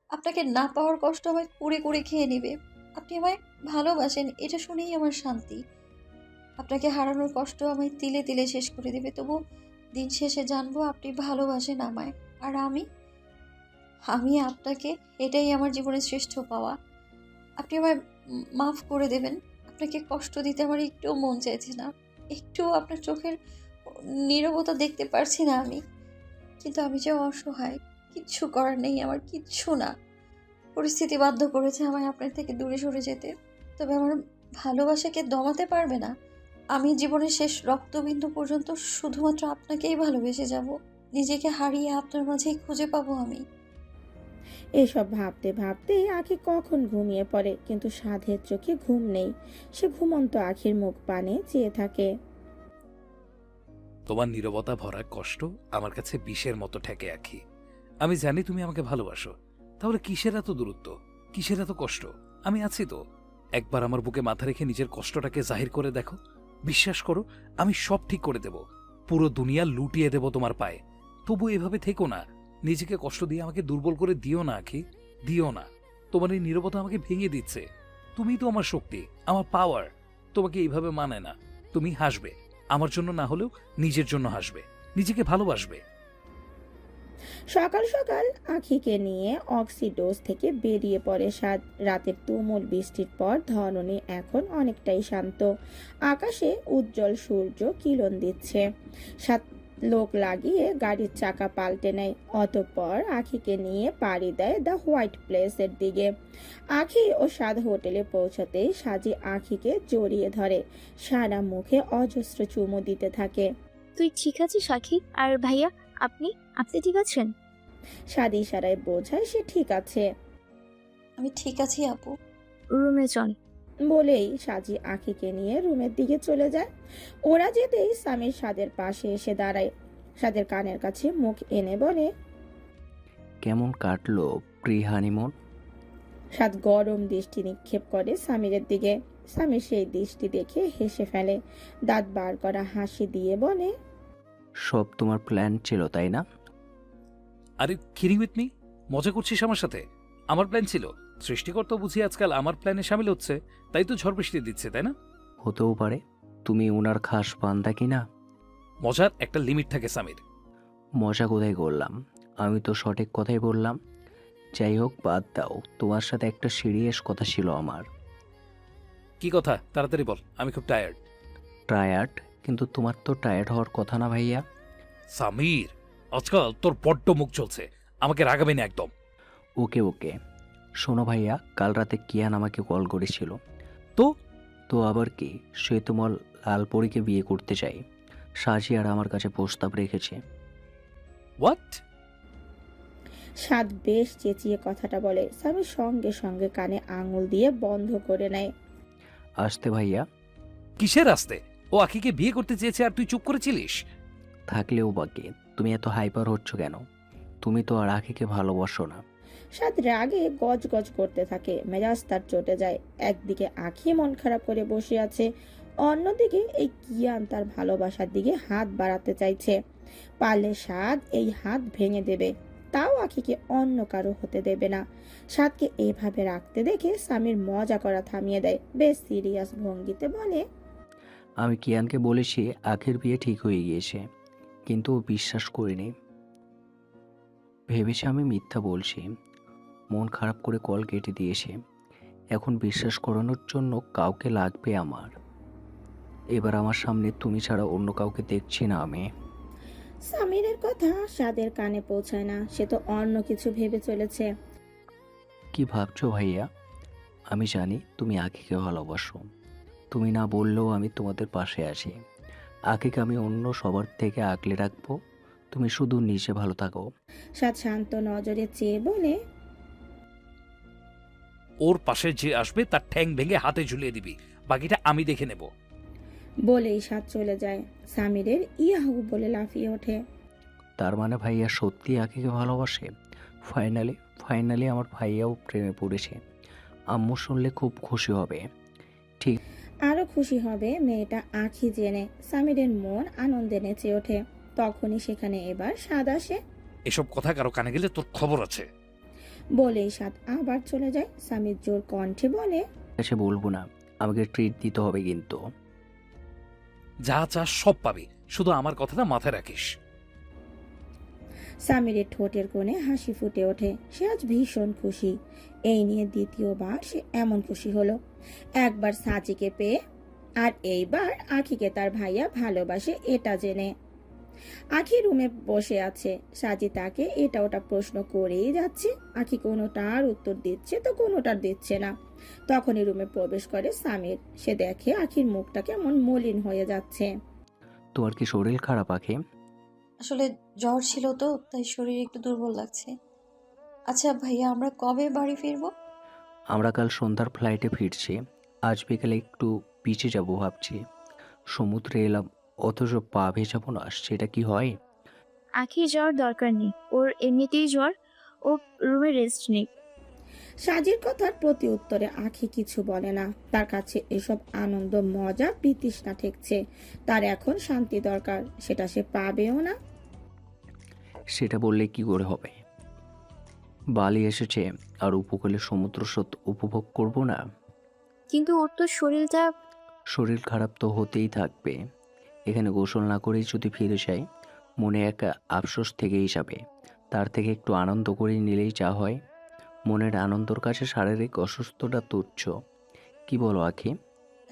আপনাকে না পাওয়ার কষ্ট আমায় কুড়ে কুড়ে খেয়ে নেবে। আপনি আমায় ভালোবাসেন, এটা শুনেই আমার শান্তি। আপনাকে হারানোর কষ্ট আমায় তিলে তিলে শেষ করে দেবে, তবু দিন শেষে জানবো আপনি ভালোবাসেন আমায়। আর আমি আমি আপনাকে, এটাই আমার জীবনের শ্রেষ্ঠ পাওয়া। আপনি আমায় মাফ করে দেবেন। আপনাকে কষ্ট দিতে আমার একটুও মন চাইছে না, একটুও আপনার চোখের নীরবতা দেখতে পারছি না আমি। কিন্তু আমি যে অসহায়, কিচ্ছু করার নেই আমার, কিচ্ছু না। পরিস্থিতি বাধ্য করেছে আমায় আপনার থেকে দূরে সরে যেতে। তবে আমার ভালোবাসাকে দমাতে পারবে না। আমি জীবনের শেষ রক্তবিন্দু পর্যন্ত শুধুমাত্র আপনাকেই ভালোবেসে যাব। নিজেকে হারিয়ে আপনার মাঝেই খুঁজে পাবো আমি। এসব ভাবতে ভাবতে আখি কখন ঘুমিয়ে পড়ে, কিন্তু সাধের চোখে ঘুম নেই। সে ঘুমন্ত আখির মুখ পানে চেয়ে থাকে। তোমার নীরবতা ভরা কষ্ট আমার কাছে বিষের মতো ঠেকে আখি। আমি জানি তুমি আমাকে ভালোবাসো, তাহলে কিসের এত দূরত্ব, কিসের এত কষ্ট? আমি আছি তো। একবার আমার বুকে মাথা রেখে নিজের কষ্টটাকে জাহির করে দেখো। বিশ্বাস করো, আমি সব ঠিক করে দেব। পুরো দুনিয়া লুটিয়ে দেব তোমার পায়ে। তবু এভাবে থেকো না, নিজেকে কষ্ট দিয়ে আমাকে দুর্বল করে দিও না আখি, দিও না। তোমার এই নীরবতা আমাকে ভেঙে দিচ্ছে। তুমিই তো আমার শক্তি, আমার পাওয়ার। তোমাকে এইভাবে মানে না। তুমি হাসবে, আমার জন্য না হলেও নিজের জন্য হাসবে, নিজেকে ভালোবাসবে। সকাল সকাল আখিকে নিয়ে অক্সিডোজ থেকে বেরিয়ে পড়ে সাদ। রাতের তুমুল বৃষ্টির পর ধরণী এখন অনেকটাই শান্ত। আকাশে উজ্জ্বল সূর্য কিরণ দিচ্ছে। সাত লোক লাগিয়ে গাড়ির চাকা পাল্টে নেয়। অতঃপর আখিকে নিয়ে পাড়ি দেয় দ্য হোয়াইট প্লেসের দিকে। আখি ও সাদ হোটেলে পৌঁছতেই সাজি আখিকে জড়িয়ে ধরে, সারা মুখে অজস্র চুমু দিতে থাকে। তুই ঠিক আছিস সাক্ষী? আর ভাইয়া, আপনি আপনি ঠিক আছেন? সাদ ইশারায় বোঝায় সে ঠিক আছে। আমি ঠিক আছি আপু। রুমে চল। বলেই সাজি আখিকে নিয়ে রুমের দিকে চলে যায়। ওরা যেতেই সামির সাদের পাশে এসে দাঁড়ায়। সাদের কানের কাছে মুখ এনে বলে। কেমন কাটলো প্রি হানিমুন? সাদ গরম দৃষ্টি নিক্ষেপ করে সামিরের দিকে। সামির সেই দৃষ্টি দেখে হেসে ফেলে, দাঁত বার করা হাসি দিয়ে বলে। সব তোমার প্ল্যান ছিল তাই না? আরে কিডিং উইথ মি? মজা করছিস আমার সাথে? আমার প্ল্যান ছিল। সৃষ্টিকর্তা বুঝি আজকাল আমার প্ল্যানে সামিল হচ্ছে, তাই তো ঝড় বৃষ্টি দিচ্ছে, তাই না? হতেও পারে। তুমি ওনার খাস বান্দা কিনা? মজার একটা লিমিট থাকে সামির। মজা কোথায় করলাম? আমি তো সঠিক কথাই বললাম। যাই হোক, বাদ দাও। তোমার সাথে একটা সিরিয়াস কথা ছিল আমার। কি কথা? তাড়াতাড়ি বল, আমি খুব টায়ার্ড। টায়ার্ড? কিন্তু তোমার তো টায়ার্ড হওয়ার কথা না ভাইয়া। সামির, আজকাল তোর বড্ড মুখ চলছে, আমাকে রাগাবি না একদম। ওকে ওকে। শোনো ভাইয়া, কাল রাতে কিয়ান আমাকে কল করেছিল। তো তো আবার কি, সে তোমার লালপরীকে বিয়ে করতে চাই। সাজি আর আমার কাছে প্রস্তাব রেখেছে। হোয়াট? সাদ বেশ চেঁচিয়ে কথাটা বলে। সামির সঙ্গে সঙ্গে কানে আঙুল দিয়ে বন্ধ করে নেয়। আসতে ভাইয়া। কিসের আসতে? ও আখিকে বিয়ে করতে চেয়েছে আর তুই চুপ করেছিলিস? থাকলেও বাকি, তুমি এত হাইপার হচ্ছ কেন? তুমি তো আর আখিকে ভালোবাসো না। সাদ রাগে গজ গজ করতে থাকে, মেজাজ তার চটে যায়। একদিকে আঁখি মন খারাপ করে বসে আছে, অন্যদিকে এই কিয়ান তার ভালোবাসার দিকে হাত বাড়াতে চাইছে। পারলে সাদ এই হাত ভেঙে দেবে, তাও আঁখিকে অন্য কারো হতে দেবে না। সাদকে এভাবে রাখতে দেখে স্বামীর মজা করা থামিয়ে দেয়, বেশ সিরিয়াস ভঙ্গিতে বলে, আমি কিয়ানকে বলেছি আখির বিয়ে ঠিক হয়ে গিয়েছে, কিন্তু ও বিশ্বাস করিনি। ভেবেছে আমি মিথ্যা বলছি। মন খারাপ করে কল কেটে দিয়েছে। এখন বিশ্বাস করানোর জন্য কাউকে লাগবে আমার। এবার আমার সামনে তুমি ছাড়া অন্য কাউকে দেখছি না আমি। স্বামীর কথা সাদের কানে পৌঁছায় না, সে তো অন্য কিছু ভেবে চলেছে। কি ভাবছো ভাইয়া? আমি জানি তুমি আখিকে ভালোবাসো। তুমি না বললেও আমি তোমাদের পাশে আছি। আখিকে আমি অন্য সবার থেকে আগলে রাখবো। তুমি শুধু নিজে ভালো থাকো। সাদ শান্ত নজরে চেয়ে বলে, ওর পাশে যে আসবে তার ঠ্যাং ভেঙে হাতে ঝুলিয়ে দিবি, বাকিটা আমি দেখে নেব। বলেই সাদ চলে যায়। সামিরের ইয়াহু বলে লাফিয়ে ওঠে। তার মানে ভাইয়া সত্যি আখিকে ভালোবাসে। ফাইনালি ফাইনালি আমার ভাইয়াও প্রেমে পড়েছে। আম্মু শুনলে খুব খুশি হবে। ঠিক আরো খুশি হবে মেয়েটা আঁখি জেনে। সামিরের মন আনন্দে নেচে ওঠে। তখনই সেখানে এবার সাদ আসে। এসব কথা কারো কানে গেলে তোর খবর আছে। বলেই সাদ আবার চলে যায়। সামির জোর কণ্ঠে বলে, আছে বলবো না, আমাকে ট্রিট দিতে হবে কিন্তু। যা চাস সব পাবি, শুধু আমার কথাটা মাথায় রাখিস। সামিরের ঠোঁটের কোণে হাসি ফুটে ওঠে। সে আজ ভীষণ খুশি। এই নিয়ে দ্বিতীয়বার সে এমন খুশি হলো। একবার সাচিকে পেয়ে, আর এইবার আঁখিকে তার ভাইয়া ভালোবাসে এটা জেনে। আঁখি রুমে বসে আছে। সাজি তাকে এটা ওটা প্রশ্ন করেই যাচ্ছে। আঁখি কোনোটার উত্তর দিচ্ছে তো কোনোটার দিচ্ছে না। তখনই রুমে প্রবেশ করে সামির। সে দেখে আঁখির মুখটা কেমন মলিন হয়ে যাচ্ছে। তোমার কি শরীর খারাপ আখি? আসলে জ্বর ছিল তো, তাই শরীর একটু দুর্বল লাগছে। আচ্ছা ভাইয়া, আমরা কবে বাড়ি ফিরবো? আমরা কাল সন্ধ্যার ফ্লাইটে ফিরছি। আজ বিকেলে একটু বিচে যাব ভাবছি। সমুদ্রে এলাম অথচ পা ভেজাবো না, সেটা কি হয়? আখির যাওয়ার দরকার নেই, ওর এমনিতেই জ্বর, ও রুমে রেস্ট নেই। সাজির কথার প্রতি উত্তরে আঁখি কিছু বলে না। তার কাছে এসব আনন্দ মজা বিতৃষ্ণা ঠেকছে। তার এখন শান্তি দরকার, সেটা সে পাবেও না। সেটা বললে কি করে হবে? বালি এসেছে আর উপকূলে সমুদ্র স্রোত উপভোগ করব না? কিন্তু ওর তো শরীরটা। শরীর খারাপ তো হতেই থাকবে। এখানে গোসল না করেই যদি ফিরে যাই, মনে এক আফসোস থেকেই যাবে। তার থেকে একটু আনন্দ করে নিলেই যা হয়। মনের আনন্দর কাছে শারীরিক অসুস্থতা তুচ্ছ। কি বলো আখি?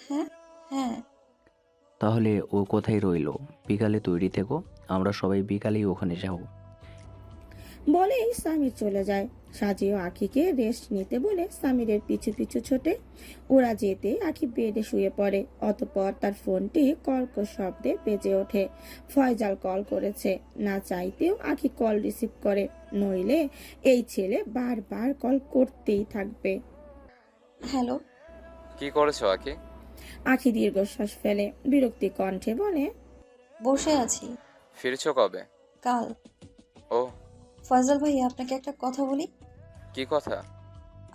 হ্যাঁ হ্যাঁ। তাহলে ও কোথায় রইলো? বিকালে তৈরি থেকো, আমরা সবাই বিকালেই ওখানে যাব। বলেই সামির চলে যায়। সাজিও আঁখিকে রেস্ট নিতে বলে সামিরের পিছু পিছু ছোটে। ওরা যেতে আঁখি বেডে শুয়ে পড়ে। অতঃপর তার ফোনটি কর্কশ শব্দে বেজে ওঠে। ফয়জাল কল করেছে। না চাইতেও আঁখি কল রিসিভ করে, নইলে এই ছেলে বারবার কল করতেই থাকবে। হ্যালো। কি করেছো আকি? আঁখি দীর্ঘশ্বাস ফেলে, বিরক্তি কণ্ঠে বলে, বসে আছি। ফিরছো কবে? কাল। ও, ফয়জাল ভাই, আপনাকে একটা কথা বলি। কি কথা?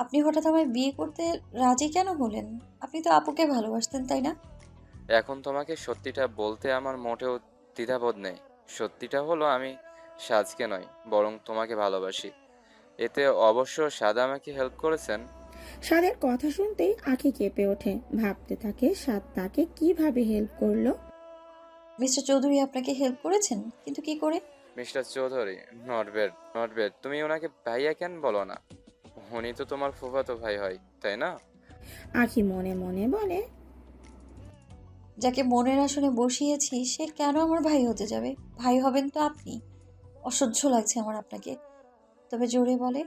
আপনি হঠাৎ আমায় বিয়ে করতে রাজি কেন হলেন? আপনি তো আপুকে ভালোবাসতেন, তাই না? এখন তোমাকে সত্যিটা বলতে আমার মোটেও দ্বিধাবোধ নেই। সত্যিটা হলো আমি সাজকে নয়, বরং তোমাকে ভালোবাসি। এতে অবশ্য সাদ আমাকে হেল্প করেছেন। সাদের কথা শুনতেই আঁখি কেঁপে ওঠে। ভাবতে থাকে সাদ তাকে কিভাবে হেল্প করলো। মিস্টার চৌধুরী আপনাকে হেল্প করেছেন, কিন্তু কি করে? Mister Chowdhury? Not bad, not bad. তুমি ওনাকে ভাইয়া কেন বলো না? উনি তো তোমার ফুফাতো ভাই হয়, তাই না? আঁখি মনে মনে বলে, যাকে মনের আসনে বসিয়েছি সে কেন আমার ভাই হতে যাবে? ভাই হবেন তো আপনি। অসহ্য লাগছে আমার আপনাকে। তবে জোরে বলে,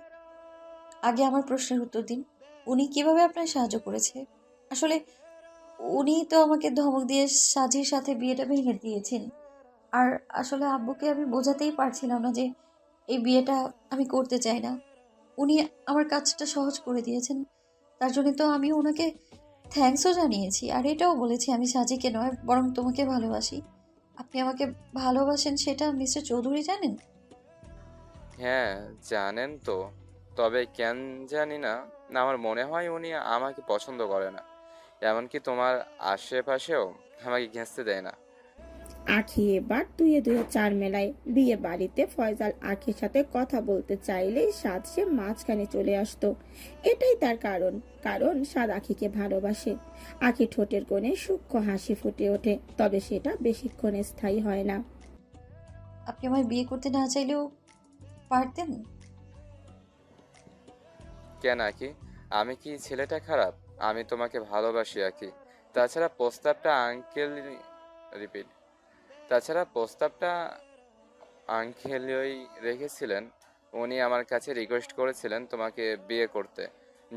আগে আমার প্রশ্নের উত্তর দিন। উনি কিভাবে আপনার সাহায্য করেছে? আসলে উনিই তো আমাকে ধমক দিয়ে সাজির সাথে বিয়েটা ভেঙে দিয়েছেন। আর আসলে আব্বুকে আমি বোঝাতেই পারছিলাম না যে এই বিয়েটা আমি করতে চাই না। উনি আমার কাজটা সহজ করে দিয়েছেন। তার জন্য তো আমি ওনাকে থ্যাঙ্কসও জানিয়েছি। আর এটাও বলেছি আমি সাজিকে নয় বরং তোমাকে ভালোবাসি। আপনি আমাকে ভালোবাসেন সেটা মিস্টার চৌধুরী জানেন? হ্যাঁ, জানেন তো। তবে কেন জানি না, আমার মনে হয় উনি আমাকে পছন্দ করে না। এমনকি তোমার আশেপাশেও আমাকে ঘেঁষতে দেয় না। আখি এবার দুয়ে দুয়ে চার মেলায়। বিয়ে বাড়িতে ফয়জাল আখির সাথে কথা বলতে চাইলেই সাদ সে মাঝখানে চলে আসতো। এটাই তার কারণ, কারণ সাদ আখিকে ভালোবাসে। আখি ঠোঁটের কোণে সূক্ষ্ম হাসি ফুটে ওঠে, তবে সেটা বেশিক্ষণ স্থায়ী হয় না। আপনি আমায় বিয়ে করতে না চাইলেও পারতেন। কেন আকি? আমি কি ছেলেটা খারাপ? আমি তোমাকে ভালোবাসি আকি। তাছাড়া প্রস্তাবটা আঙ্কেল রিপিট তাছাড়া প্রস্তাবটা আঙ্কেলই রেখেছিলেন। উনি আমার কাছে রিকোয়েস্ট করেছিলেন তোমাকে বিয়ে করতে।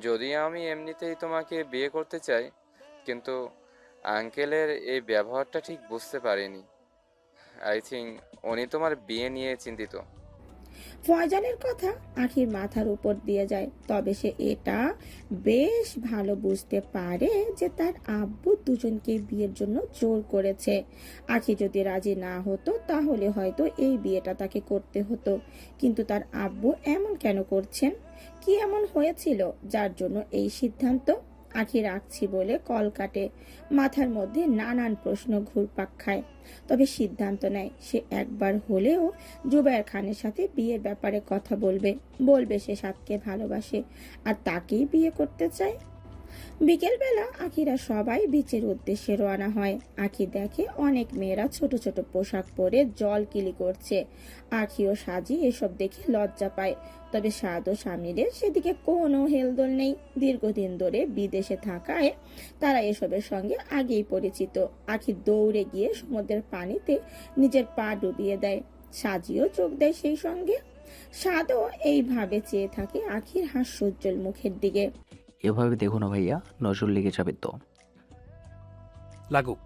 যদিও আমি এমনিতেই তোমাকে বিয়ে করতে চাই, কিন্তু আঙ্কেলের এই ব্যবহারটা ঠিক বুঝতে পারিনি। আই থিঙ্ক উনি তোমার বিয়ে নিয়ে চিন্তিত। ফয়জালের কথা আখির মাথার উপর দিয়ে যায়, তবে সে এটা বেশ ভালো বুঝতে পারে যে তার আব্বু দুজনকে বিয়ের জন্য জোর করেছে। আখি যদি রাজি না হতো তাহলে হয়তো এই বিয়েটা তাকে করতে হতো, কিন্তু তার আব্বু এমন কেন করছেন? কি এমন হয়েছিল যার জন্য এই সিদ্ধান্ত? আখি রাখছি বলে কল কাটে, মাথার মধ্যে নানান প্রশ্ন ঘুরপাক খায়। তবে সিদ্ধান্ত নেয় সে একবার হলেও জুবায়ের খানের সাথে বিয়ের ব্যাপারে কথা বলবে। বলবে সে সাদকে ভালোবাসে আর তাকেই বিয়ে করতে চায়। বিকেলবেলা আখিরা সবাই বিচের উদ্দেশ্যে রওনা হয়। আখি দেখে অনেক মেয়েরা ছোট ছোট পোশাক পরে জল কিলি করছে। আখি ও সাজি এসব দেখে লজ্জা পায়, তবে সাদ ও স্বামীদের সেদিকে কোনো হেলদোল নেই। দীর্ঘদিন ধরে বিদেশে থাকায় তারা এসবের সঙ্গে আগেই পরিচিত। আখি দৌড়ে গিয়ে সমুদ্রের পানিতে নিজের পা ডুবিয়ে দেয়। সাজিও যোগ দেয় সেই সঙ্গে। সাদও এইভাবে চেয়ে থাকে আখির হাস্যোজ্জ্বল মুখের দিকে। এভাবে দেখো না ভাইয়া, নজর লেগে যাবে তো। লাগুক।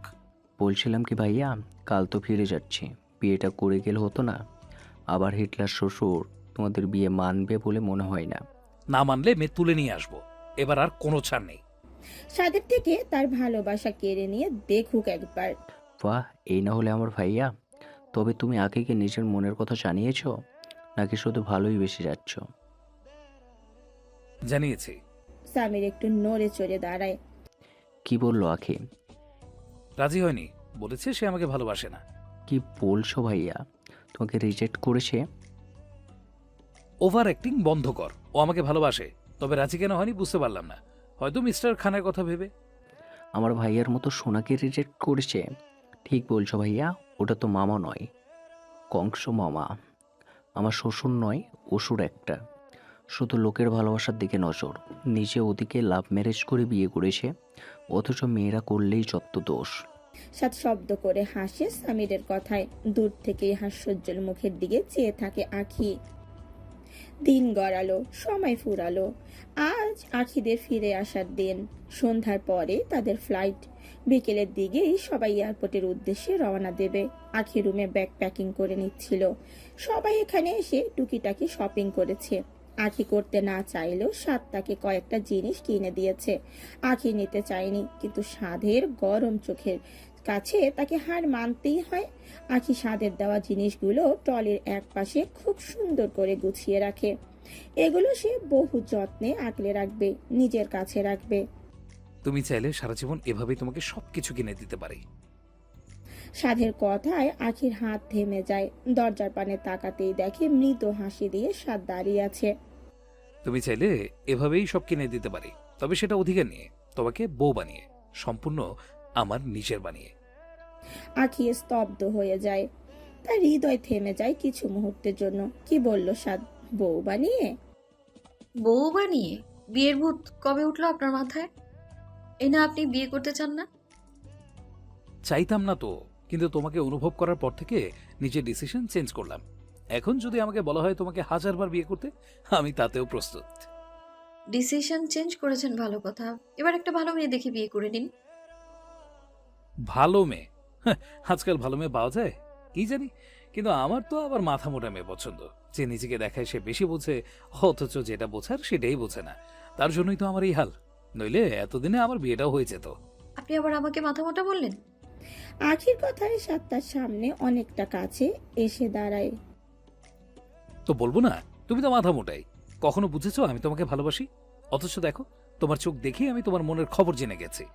বলছিলাম কি ভাইয়া, কাল তো ফিরে যাচ্ছি, বিয়েটা করে গেলে হতো না? আবার হিটলার শ্বশুর তোমাদের বিয়ে মানবে বলে মনে হয় না। না মানলে মেয়ে তুলে নিয়ে আসবো। এবার আর কোনো ছাড় নেই। সাদের থেকে তার ভালোবাসা কেড়ে নিয়ে দেখুক একবার। বাহ, এই না হলে আমার ভাইয়া। তবে তুমি আখিকে নিজের মনের কথা জানিয়েছো, নাকি শুধু ভালোই বেশি যাচ্ছ? জানিয়েছি। সামির একটু নড়ে চড়ে দাঁড়ায়। কি বললো আখি? রাজি হয়নি, বলেছে সে আমাকে ভালোবাসে না। কি বলছো ভাইয়া, তোমাকে রিজেক্ট করেছে? ওভার অ্যাক্টিং বন্ধ কর। ও আমাকে ভালোবাসে, তবে রাজি কেন হয়নি বুঝতে পারলাম না। হয়তো মিস্টার খানের কথা ভেবে। আমার ভাইয়ার মতো সোনাকে রিজেক্ট করেছে? ঠিক বলছো ভাইয়া, ওটা তো মামা নয়, কংস মামা। আমার শ্বশুর নয়, অসুর একটা। শুধু লোকের ভালোবাসার দিকে নজর, নিজে ওদিকে লাভ ম্যারেজ করে বিয়ে করেছে, অথচ মেয়েরা করলেই যত দোষ। সাদ শব্দ করে হাসে সামিরের কথায়। দূর থেকেই হাস্যোজ্জ্বল মুখের দিকে চেয়ে থাকে আখি। দিন গড়ালো, সময় ফুরালো। আজ আখিদের ফিরে আসার দিন। সন্ধ্যার পরে তাদের ফ্লাইট। বিকেলের দিকেই সবাই এয়ারপোর্টের উদ্দেশ্যে রওনা দেবে। আখি রুমে ব্যাগ প্যাকিং করে নিচ্ছিল। সবাই এখানে এসে টুকিটাকি শপিং করেছে। আখি করতে না চাইলেও সাদ তাকে কয়েকটা জিনিস কিনে দিয়েছে। আখি নিতে চায়নি, কিন্তু সাধের গরম চোখের কাছে তাকে হার মানতেই হয়। আখি সাদের দেওয়া জিনিসগুলো ট্রলির এক পাশে খুব সুন্দর করে গুছিয়ে রাখে। এগুলো সে বহু যত্নে আগলে রাখবে, নিজের কাছে রাখবে। তুমি চাইলে সারা জীবন এভাবেই তোমাকে সবকিছু কিনে দিতে পারি। সাধের কথায় আখির হাত থেমে যায়। দরজার পানে তাকাতেই দেখে মৃদু হাসি দিয়ে সাদ দাঁড়িয়ে আছে। তুমি চাইলে এভাবেই সব কিনে দিতে পারি, তবে সেটা অধিকার নিয়ে, তোমাকে বউ বানিয়ে, সম্পূর্ণ আমার নিজের বানিয়ে। আখি স্তব্ধ হয়ে যায়। তার হৃদয় থেমে যায় কিছু মুহূর্তের জন্য। কি বলল সাদ? বউ বানিয়ে? বউ বানিয়ে? বিয়ের ভূত কবে উঠলো আপনার মাথায়? এই না আপনি বিয়ে করতে চান না? চাইতাম না তো, কিন্তু তোমাকে অনুভব করার পর থেকে নিজের ডিসিশন চেঞ্জ করলাম। এখন যদি আমাকে বলা হয় তোমাকে 1000বার বিয়ে করতে, আমি তাতেও প্রস্তুত। ডিসিশন চেঞ্জ করেছেন ভালো কথা, এবার একটা ভালো মেয়ে দেখে বিয়ে করে নিন। ভালো মেয়ে? হ্যাঁ, আজকাল ভালো মেয়ে পাওয়া যায় কি জানি, কিন্তু আমার তো আবার মাথা মোটা মেয়ে পছন্দ, যে নিজেকে দেখায় সে বেশি বোঝে, অথচ যেটা বোঝার সেটাই বোঝে না। তার জন্যই তো আমার এই হাল, নইলে এতদিনে আমার বিয়েটাও হয়ে যেত। আপনি আবার আমাকে মাথা মোটা বললেন? আখির কথায় সাদ তার সামনে অনেকটা কাছে এসে দাঁড়ায়। তো বলবো না, তুমি তো মাথা মোটাই। কখনো বুঝেছো আমি তোমাকে ভালোবাসি? অথচ দেখো, তোমার চোখ দেখেই আমি তোমার মনের খবর জেনে গেছি।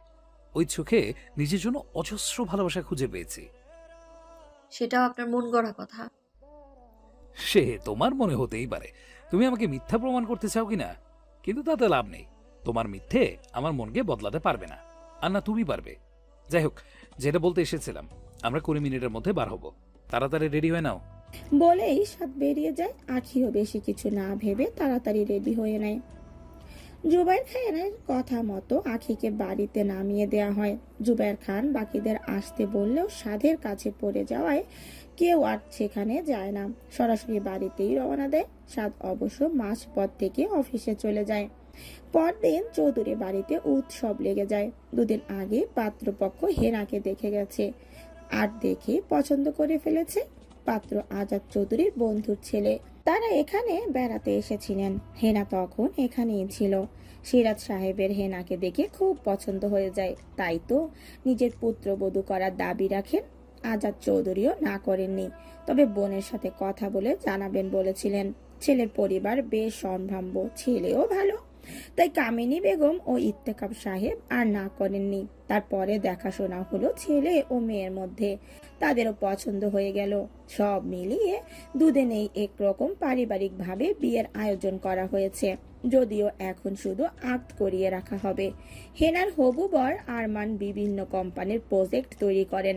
ওই চোখে নিজের জন্য অজস্র ভালোবাসা খুঁজে পেয়েছি। সেটাও আপনার মন গড়া কথা। সে তোমার মনে হতেই পারে, তুমি আমাকে মিথ্যা প্রমাণ করতে চাও কিনা, কিন্তু তাতে লাভ নেই। তোমার মিথ্যে আমার মনকে বদলাতে পারবে না, আর না তুমি পারবে। যাই হোক, যেটা বলতে এসেছিলাম, আমরা 20 মিনিটের মধ্যে বার হব। তাড়াতাড়ি রেডি হয়ে নাও। বলেই সাদ বেরিয়ে যায়। আখিও বেশি কিছু না ভেবে তাড়াতাড়ি রেডি হয়ে নেয়। জুবাইর খানের কথা মতো আখিকে বাড়িতে নামিয়ে দেওয়া হয়। জুবাইর খান বাকিদের আসতে বললেও সাধের কাছে পড়ে যাওয়ায় কেউ আর সেখানে যায় না, সরাসরি বাড়িতেই রওনা দেয়। সাদ অবশ্য মাঝপথ থেকে অফিসে চলে যায়। পরদিন চৌধুরী বাড়িতে উৎসব লেগে যায়। দুদিন আগে পাত্রপক্ষ হেনাকে দেখে গেছে, আর দেখে পছন্দ করে ফেলেছে। পাত্র আজাদ চৌধুরীর বন্ধুর ছেলে। তারা এখানে বেড়াতে এসেছিলেন। হেনা তখন এখানেই ছিল। সিরাজ সাহেবের হেনাকে দেখে খুব পছন্দ হয়ে যায়, তাই তো নিজের পুত্রবধূ করার দাবি রাখেন। আজাদ চৌধুরীও না করেননি, তবে বোনের সাথে কথা বলে জানাবেন বলেছিলেন। ছেলের পরিবার বেশ সম্ভাব্য, ছেলেও ভালো, তাই কামিনী বেগম ও ইত্তেখাব সাহেব আর না করেননি। তারপরে দেখাশোনা হলো ছেলে ও মেয়ের মধ্যে, তাদেরও পছন্দ হয়ে গেল। সব মিলিয়ে দুদিনেই একরকম পারিবারিকভাবে বিয়ের আয়োজন করা হয়েছে, যদিও এখন শুধু আক্ট করিয়ে রাখা হবে। হেনার হবু বর আরমান বিভিন্ন কোম্পানির প্রজেক্ট তৈরি করেন,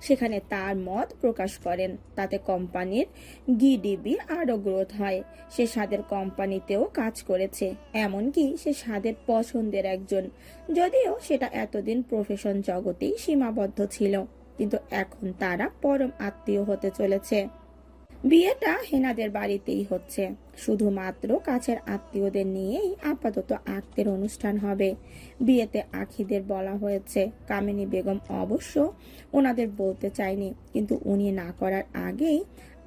সেখানে তার মত প্রকাশ করেন। তাতে কোম্পানির গিডিবি আরও গ্রোথ হয়। সে সাদের কোম্পানিতেও কাজ করেছে, এমনকি সে সাদের পছন্দের একজন, যদিও সেটা এতদিন প্রফেশন জগতেই সীমাবদ্ধ ছিল, কিন্তু এখন তারা পরম আত্মীয় হতে চলেছে। বিয়েটা হেনাদের বাড়িতেই হচ্ছে, শুধুমাত্র কাছের আত্মীয়দের নিয়েই আপাতত আক্তের অনুষ্ঠান হবে। বিয়েতে আখিদের বলা হয়েছে, কামিনী বেগম অবশ্য ওনাদের বলতে চায়নি, কিন্তু উনি না করার আগেই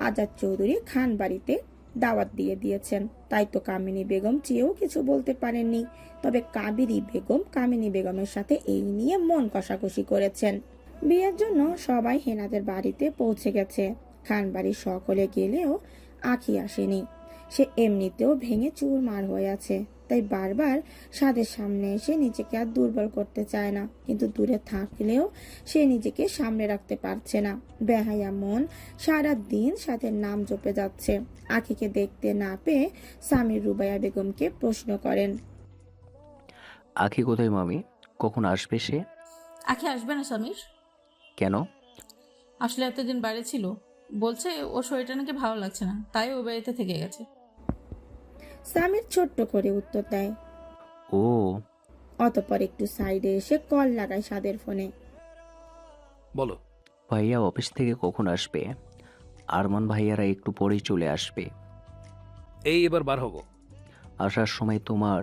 আজাদ চৌধুরী খান বাড়িতে দাওয়াত দিয়ে দিয়েছেন, তাই তো কামিনী বেগম চেয়েও কিছু বলতে পারেননি। তবে কাবেরী বেগম কামিনী বেগমের সাথে এই নিয়ে মন কষাকষি করেছেন। বিয়ের জন্য সবাই হেনাদের বাড়িতে পৌঁছে গেছে। খান বাড়ির সকলে গেলেও আখি আসেনি। সে এমনিতেও ভেঙে চুরমার হয়ে আছে, তাই বারবার সাদের সামনে এসে নিজেকে আর দুর্বল করতে চায় না, কিন্তু দূরে থাকলেও সে নিজেকে সামনে রাখতে পারছে না। বেহায়া মন সারা দিন সাদের নাম জপে যাচ্ছে। আখিকে দেখতে না পেয়ে সামির রুবাইয়া বেগমকে প্রশ্ন করেন, আখি কোথায় মামি? কখন আসবে সে? আখি আসবে না সমীর, কেন? আসলে এতদিন বাইরে ছিল, বলছে ওর শরীরটা নাকি ভালো লাগছে না, তাই ও বাড়িতে থেকে গেছে। সামির ছোট্ট করে উত্তর দেয়। ও, অতঃপর একটু সাইডে এসে কল লাগায় সাদের ফোনে। বলো। ভাইয়া অফিস থেকে কখন আসবে? আরমান ভাইয়ারা একটু পরেই চলে আসবে। এই এবার বার হব। আসার সময় তোমার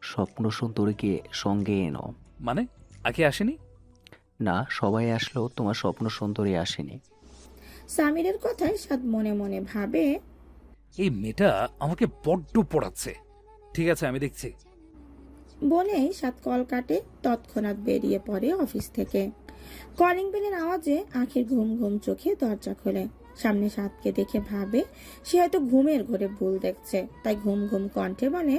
স্বপ্ন সুন্দরীকে সঙ্গে এনো। মানে আখি আসেনি? না, সবাই আসলো, তোমার স্বপ্ন সুন্দরী আসেনি। সামিরের কথায় সাদ মনে মনে ভাবে, এই মেয়েটা আমাকে বড্ড পড়াচ্ছে। ঠিক আছে, আমি দেখছি। বলেই সাদ কল কাটে। তৎক্ষণাৎ বেরিয়ে পড়ে অফিস থেকে। কলিং বেলের আওয়াজে আখির ঘুম ঘুম চোখে দরজা খোলে। সামনে সাদকে দেখে ভাবে সে হয়তো ঘুমের ঘরে ভুল দেখছে, তাই ঘুম ঘুম কণ্ঠে বলে,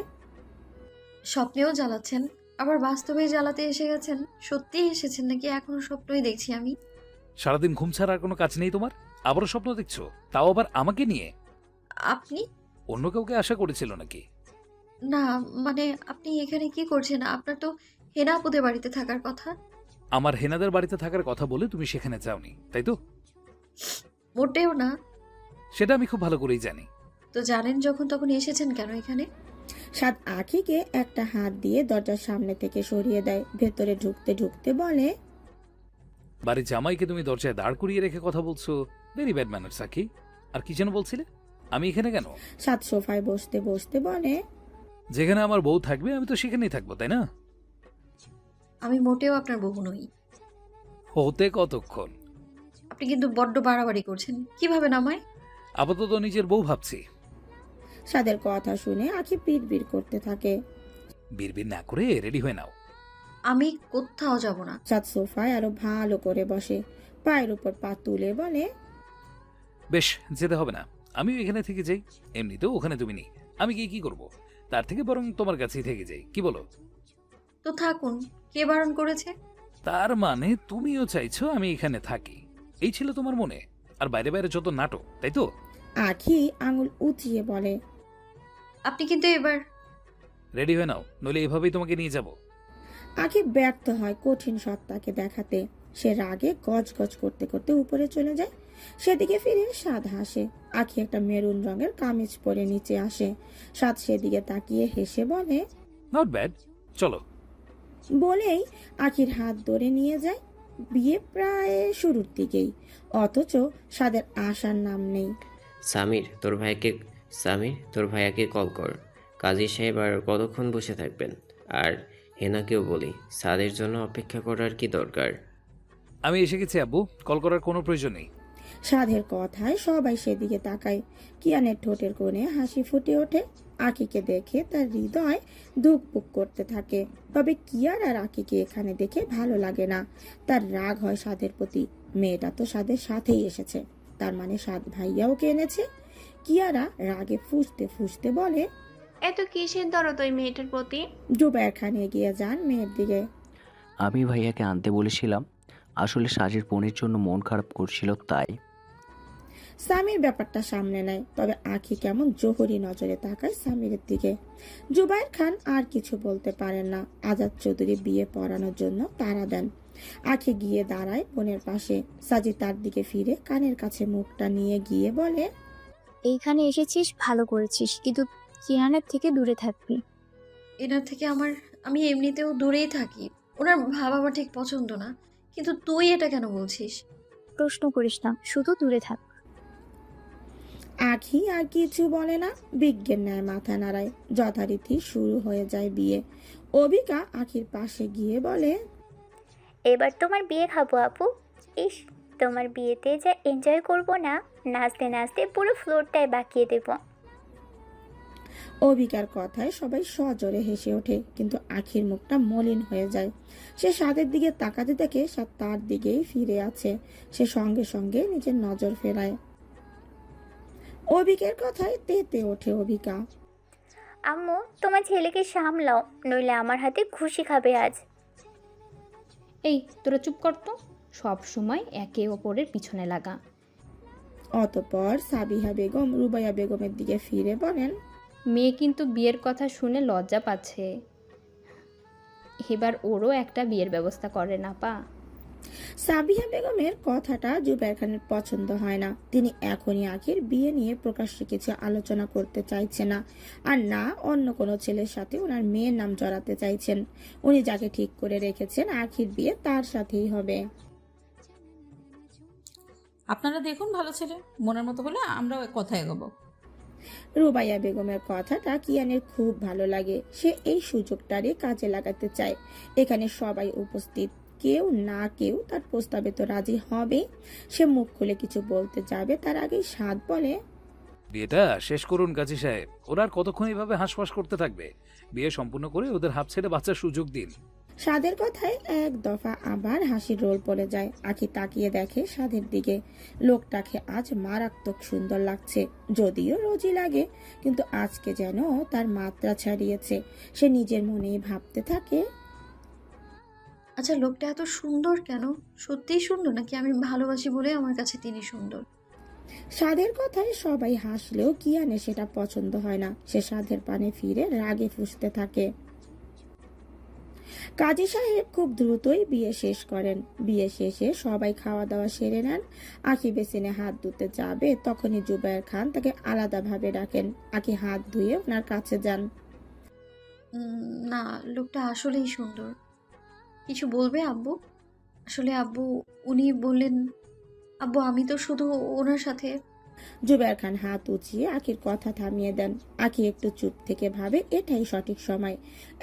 স্বপ্নেও জ্বালাচ্ছেন, আবার বাস্তবেই জ্বালাতে এসে গেছেন। সত্যিই এসেছেন নাকি এখনো স্বপ্নই দেখছি আমি? সারাদিন ঘুম ছাড়া আর কোনো কাজ নেই তোমার? আবারও স্বপ্ন দেখছো, তাও আবার আমাকে নিয়ে? আপনি? অন্য কাউকে আশা করেছিল নাকি? না, মানে আপনি এখানে কি করছেন? আপনার তো হেনাপুদের বাড়িতে থাকার কথা। আমার হেনাদের বাড়িতে থাকার কথা বলে তুমি সেখানে যাওনি, তাই তো? মোটেও না। সেটা আমি খুব ভালো করেই জানি। তো জানেন যখন, তখন এসেছেন কেন এখানে? সাদ আখিকে একটা হাত দিয়ে দরজার সামনে থেকে সরিয়ে দেয়। ভেতরে ঢুকতে ঢুকতে বলে, বাড়ির জামাইকে তুমি দরজায় দাঁড় করিয়ে রেখে কথা বলছো। ভেরি ব্যাড ম্যানার্স আখি। আর কি যেন বলছিলে? আমি এখানে কেন? সাদ সোফায় বসতে বসতে বলে, যেখানে আমার বউ থাকবে আমি তো সেখানেই থাকবো, তাই না? আমি মোটেও আপনার বহু নই। হতে কতক্ষণ? আপনি কিন্তু বড্ড বাড়াবাড়ি করছেন। কিভাবে নামায়? আপাতত নিজের বউ ভাবছি। সাদের কথা শুনে আখি বিড়বিড় করতে থাকে। বিড়বিড় না করে রেডি হয়ে নাও। আমি কোথাও যাব না। সাদ সোফায় আরো ভালো করে বসে, পায়ের উপর পা তুলে বলে, বেশ, যেতে হবে না, আমিও এখানে থেকে যাই। এমনিতেও ওখানে তুমি নেই, আমি গিয়ে কি করব? তার থেকে বরং তোমার কাছেই থেকে যাই, কি বলো? তো থাকুন, কে বারণ করেছে? তার মানে তুমিও চাইছো আমি এখানে থাকি, এই ছিল তোমার মনে? আর বাইরে বাইরে যত নাটক, তাই তো? আখি আঙুল উঁচিয়ে বলে, আপনি কিন্তু এবার রেডি হয়ে নাও, নইলে এভাবেই তোমাকে নিয়ে যাব। আখি ব্যর্থ হয় কঠিন সত্তাকে দেখাতে। সে রাগে গজগজ করতে করতে উপরে চলে যায়। সেদিকে ফিরে সাদ হাসে। আখি একটা মেরুন রঙের কামিজ পরে নিচে আসে। সাদ সেদিকে তাকিয়ে হেসে বলে, নট ব্যাড, চলো। বলেই আখির হাত ধরে নিয়ে যায়। বিয়ে প্রায় শুরুর দিকেই, অথচ সাদের আসার নাম নেই। সামির তোর ভাইয়াকে কল কর। কাজী সাহেব আর কতক্ষণ বসে থাকবেন? আর হেনাকেও বলি, সাদের জন্য অপেক্ষা করার কি দরকার? আমি এসে গেছি আব্বু, কল করার কোনো প্রয়োজন নেই। সাধের কথায় সবাই সেদিকে তাকায়। কিয়ানের ঠোঁটের কোণে হাসি ফুটে ওঠে। আকিকে দেখে তার হৃদয় ধুকপুক করতে থাকে। তবে কিয়ার আর আকিকে এখানে দেখে ভালো লাগে না। তার রাগ হয় সাধের প্রতি। মেয়েটা তো সাধের সাথেই এসেছে, তার মানে সাধ ভাইয়া ওকে এনেছে। কিয়ারা রাগে ফুঁসতে ফুঁসতে বলে, এত কিসের দরদ ওই মেয়েটার প্রতি? জুবায়ের খান এগিয়ে যান মেয়ের দিকে। আমি ভাইয়াকে আনতে বলেছিলাম, আসলে সাজের বোনের জন্য মন খারাপ করছিল তাই। সামির ব্যাপারটা সামনে নেয়, তবে আখি কেমন জোহরি নজরে তাকায় সামিরের দিকে। জুবায়ের খান আর কিছু বলতে পারেন না। আজাদ চৌধুরী বিয়ে পড়ানোর জন্য তাড়া দেন। আখি গিয়ে দাঁড়ায় বোনের পাশে। সাজি তার দিকে ফিরে কানের কাছে মুখটা নিয়ে গিয়ে বলে, এইখানে এসেছিস ভালো করেছিস, কিন্তু কিয়ানের থেকে দূরে থাকবি। এনার থেকে আমি এমনিতেও দূরেই থাকি। ওনার ভাব আমার ঠিক পছন্দ না, কিন্তু তুই এটা কেন বলছিস? প্রশ্ন করিস না, শুধু দূরে থাক। আখি আর কিছু বলে না, বিজ্ঞের ন্যায় মাথা নাড়ায়। যথারীতি শুরু হয়ে যায় বিয়ে। অবিকা আখির পাশে গিয়ে বলে, এবার তোমার বিয়ে খাবো আপু। ইস, তোমার বিয়েতে যা এনজয় করব না, নাচতে নাচতে পুরো ফ্লোরটাই বাকিয়ে দেব। অবিকার কথায় সবাই সজোরে হেসে ওঠে, কিন্তু আখির মুখটা মলিন হয়ে যায়। সে সাদের দিকে তাকাতে দেখে সাদ তার দিকেই ফিরে আছে। সে সঙ্গে সঙ্গে নিজের নজর ফেরায়। অবিকের কথায় তেতে ওঠে অবিকা। আম্মু, তোমার ছেলেকে সামলাও, নইলে আমার হাতে ঘুষি খাবে আজ। এই তোরা চুপ কর তো, সব সময় একে অপরের পিছনে লাগা। অতঃপর সাবিহা বেগম রুবাইয়া বেগমের দিকে ফিরে বলেন, মেয়ে কিন্তু বিয়ের কথা শুনে লজ্জা পাচ্ছে। এবার ওরও একটা বিয়ের ব্যবস্থা করে না পা। সাবিহা বেগমের কথাটা জুবায়ের খানের পছন্দ হয় না। তিনি এখনই আখির বিয়ে নিয়ে প্রকাশ্যে কিছু আলোচনা করতে চাইছে না, আর না অন্য কোনো ছেলের সাথে ওনার মেয়ের নাম জড়াতে চাইছেন। উনি যাকে ঠিক করে রেখেছেন আখির বিয়ে তার সাথেই হবে। আপনারা দেখুন ভালো ছেলে, মনের মতো হলে আমরাও কথায় এগোবো। রুবাইয়া বেগমের কথাটা কিয়ানের খুব ভালো লাগে। সে এই সুযোগটারে কাজে লাগাতে চায়। এখানে সবাই উপস্থিত, কেউ না কেউ তার প্রস্তাবে তো রাজি হবে। সে মুখ খুলে কিছু বলতে যাবে, তার আগেই সাদ বলে, বিয়েটা শেষ করুন কাজী সাহেব, ওরা আর কতক্ষণ এইভাবে হাঁসফাঁস করতে থাকবে? বিয়ে সম্পূর্ণ করে ওদের হাফ ছেড়ে বাঁচার সুযোগ দিন। সাদের কথায় এক দফা আবার হাসির রোল পড়ে যায়। আখি তাকিয়ে দেখে সাদের দিকে। লোকটাকে আজ মারাত্মক সুন্দর লাগছে, যদিও রোজই লাগে, কিন্তু আজকে যেন তার মাত্রা ছাড়িয়েছে। সে নিজের মনেই ভাবতে থাকে, আচ্ছা, লোকটা এত সুন্দর কেন? সত্যিই সুন্দর, নাকি আমি ভালোবাসি বলে আমার কাছে তিনি সুন্দর? সাদের কথায় সবাই হাসলেও কিয়ানে সেটা পছন্দ হয় না। সে সাদের পানে ফিরে রাগে ফুঁসতে থাকে। কাজী সাহেব খুব দ্রুতই বিয়ে শেষ করেন। বিয়ে শেষে সবাই খাওয়া দাওয়া সেরে নেন। আখি বেসিনে হাত ধুতে যাবে, তখনই জুবায়ের খান তাকে আলাদাভাবে ডাকেন। আখি হাত ধুয়ে ওনার কাছে যান। না, লোকটা আসলেই সুন্দর। কিছু বলবে আব্বু? আসলে আব্বু, উনি বললেন, আব্বু আমি তো শুধু ওনার সাথে। জুবের খান হাত উঁচিয়ে আখির কথা থামিয়ে দেন। আখি একটু চুপ থেকে ভাবে এটাই সঠিক সময়,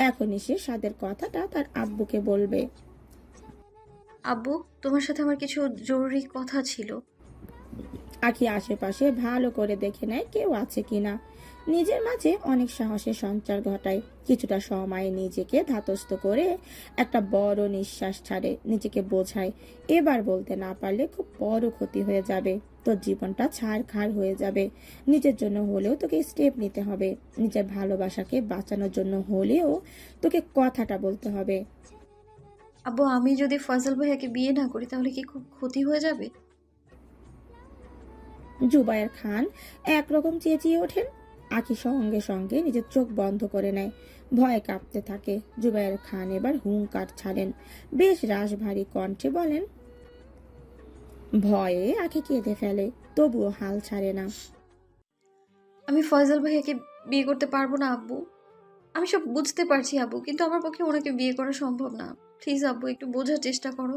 এখনই সে সাদের কথাটা তার আব্বুকে বলবে। আব্বু, তোমার সাথে আমার কিছু জরুরি কথা ছিল। আখি আশেপাশে ভালো করে দেখে নেয় কেউ আছে কিনা। নিজের মাঝে অনেক সাহসের সঞ্চার ঘটায়। কিছুটা সময় নিজেকে ধাতস্থ করে একটা বড় নিঃশ্বাস ছাড়ে, নিজেকে বোঝায় এবার বলতে না পারলে খুব বড় ক্ষতি হয়ে যাবে, তোর জীবনটা ছাড়খাড় হয়ে যাবে। নিজের জন্য হলেও তোকে স্টেপ নিতে হবে, নিজের ভালোবাসাকে বাঁচানোর জন্য হলেও তোকে কথাটা বলতে হবে। আব্বু, আমি যদি ফয়সাল ভাইয়াকে বিয়ে না করি তাহলে কি খুব ক্ষতি হয়ে যাবে? জুবায়ের খান একরকম চেঁচিয়ে ওঠেন। আখি সঙ্গে সঙ্গে নিজের চোখ বন্ধ করে নেয়, ভয়ে কাঁপতে থাকে। জুবায়ের খান এবার হুঙ্কার ছাড়েন, বেশ রাশভারী কণ্ঠে বলেন। ভয়ে আখি কেঁদে ফেলে, তবুও হাল ছাড়ে না। আমি ফয়সাল ভাইয়াকে বিয়ে করতে পারবো না আব্বু। আমি সব বুঝতে পারছি আব্বু, কিন্তু আমার পক্ষে ওনাকে বিয়ে করা সম্ভব না। প্লিজ আব্বু, একটু বোঝার চেষ্টা করো।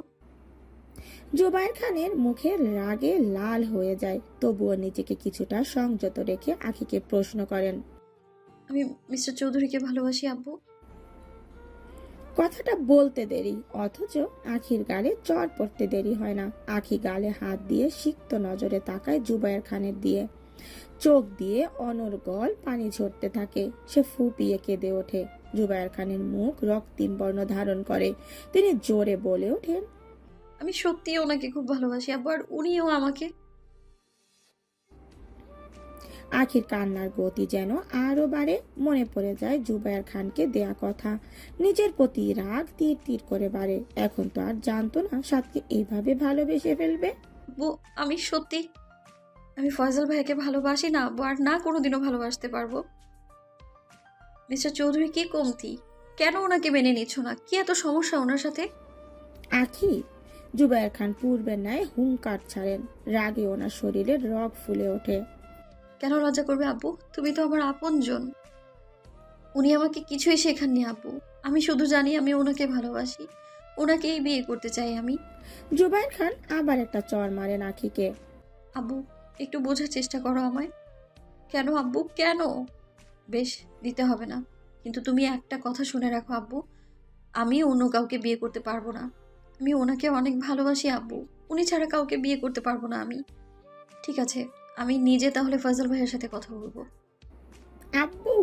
জুবায়ের খানের মুখের রাগে লাল হয়ে যায়, তবুও নিজেকে কিছুটা সংযত রেখে আখিকে প্রশ্ন করেন। আমি মিস্টার চৌধুরীকে ভালোবাসি আব্বু। কথাটা বলতে দেরি, অথচ আখির গালে চড় পড়তে দেরি হয় না। আখি গালে হাত দিয়ে সিক্ত নজরে তাকায় জুবায়ের খানের দিয়ে, চোখ দিয়ে অনর্গল পানি ঝরতে থাকে। সে ফুপিয়ে কেঁদে ওঠে। জুবায়ের খানের মুখ রক্তিম বর্ণ ধারণ করে, তিনি জোরে বলে ওঠেন। আমি সত্যি ওনাকে খুব ভালোবাসি আব্বু, আর উনিও আমাকে। আখির কান্নার গতি যেন আরো বাড়ে। মনে পড়ে যায় জুবায়ের খানকে দেয়া কথা, নিজের প্রতি রাগ তীর তীর করে বাড়ে। এখন তো আর জানতো না সাদকে এইভাবে ভালোবেসে ফেলবে। আব্বু, আমি সত্যি, আমি ফয়সাল ভাইয়াকে ভালোবাসি না আব্বু, আর না কোনোদিনও ভালোবাসতে পারবো। মিস্টার চৌধুরী কি কমতি? কেন ওনাকে মেনে নিচ্ছ না? কি এত সমস্যা ওনার সাথে? আখি, জুবায়ের খান পূর্বের ন্যায় হুঙ্কার ছাড়েন, রাগে ওনার শরীরের রগ ফুলে ওঠে। কেন লজ্জা করবে আব্বু? তুমি তো আমার আপনজন। উনি আমাকে কিছুই শেখাননি আব্বু। আমি শুধু জানি আমি ওনাকে ভালোবাসি, ওনাকেই বিয়ে করতে চাই আমি। জুবায়ের খান আবার একটা চড় মারেন আখিকে। আব্বু, একটু বোঝার চেষ্টা করো আমায়। কেন আব্বু, কেন? বেশ, দিতে হবে না, কিন্তু তুমি একটা কথা শুনে রাখো আব্বু, আমি অন্য কাউকে বিয়ে করতে পারবো না। আমি ওনাকে অনেক ভালোবাসি আব্বু, উনি ছাড়া কাউকে বিয়ে করতে পারবো না আমি। ঠিক আছে, আমি নিজে তাহলে ফয়সাল ভাইয়ের সাথে কথা বলবো। আব্বু,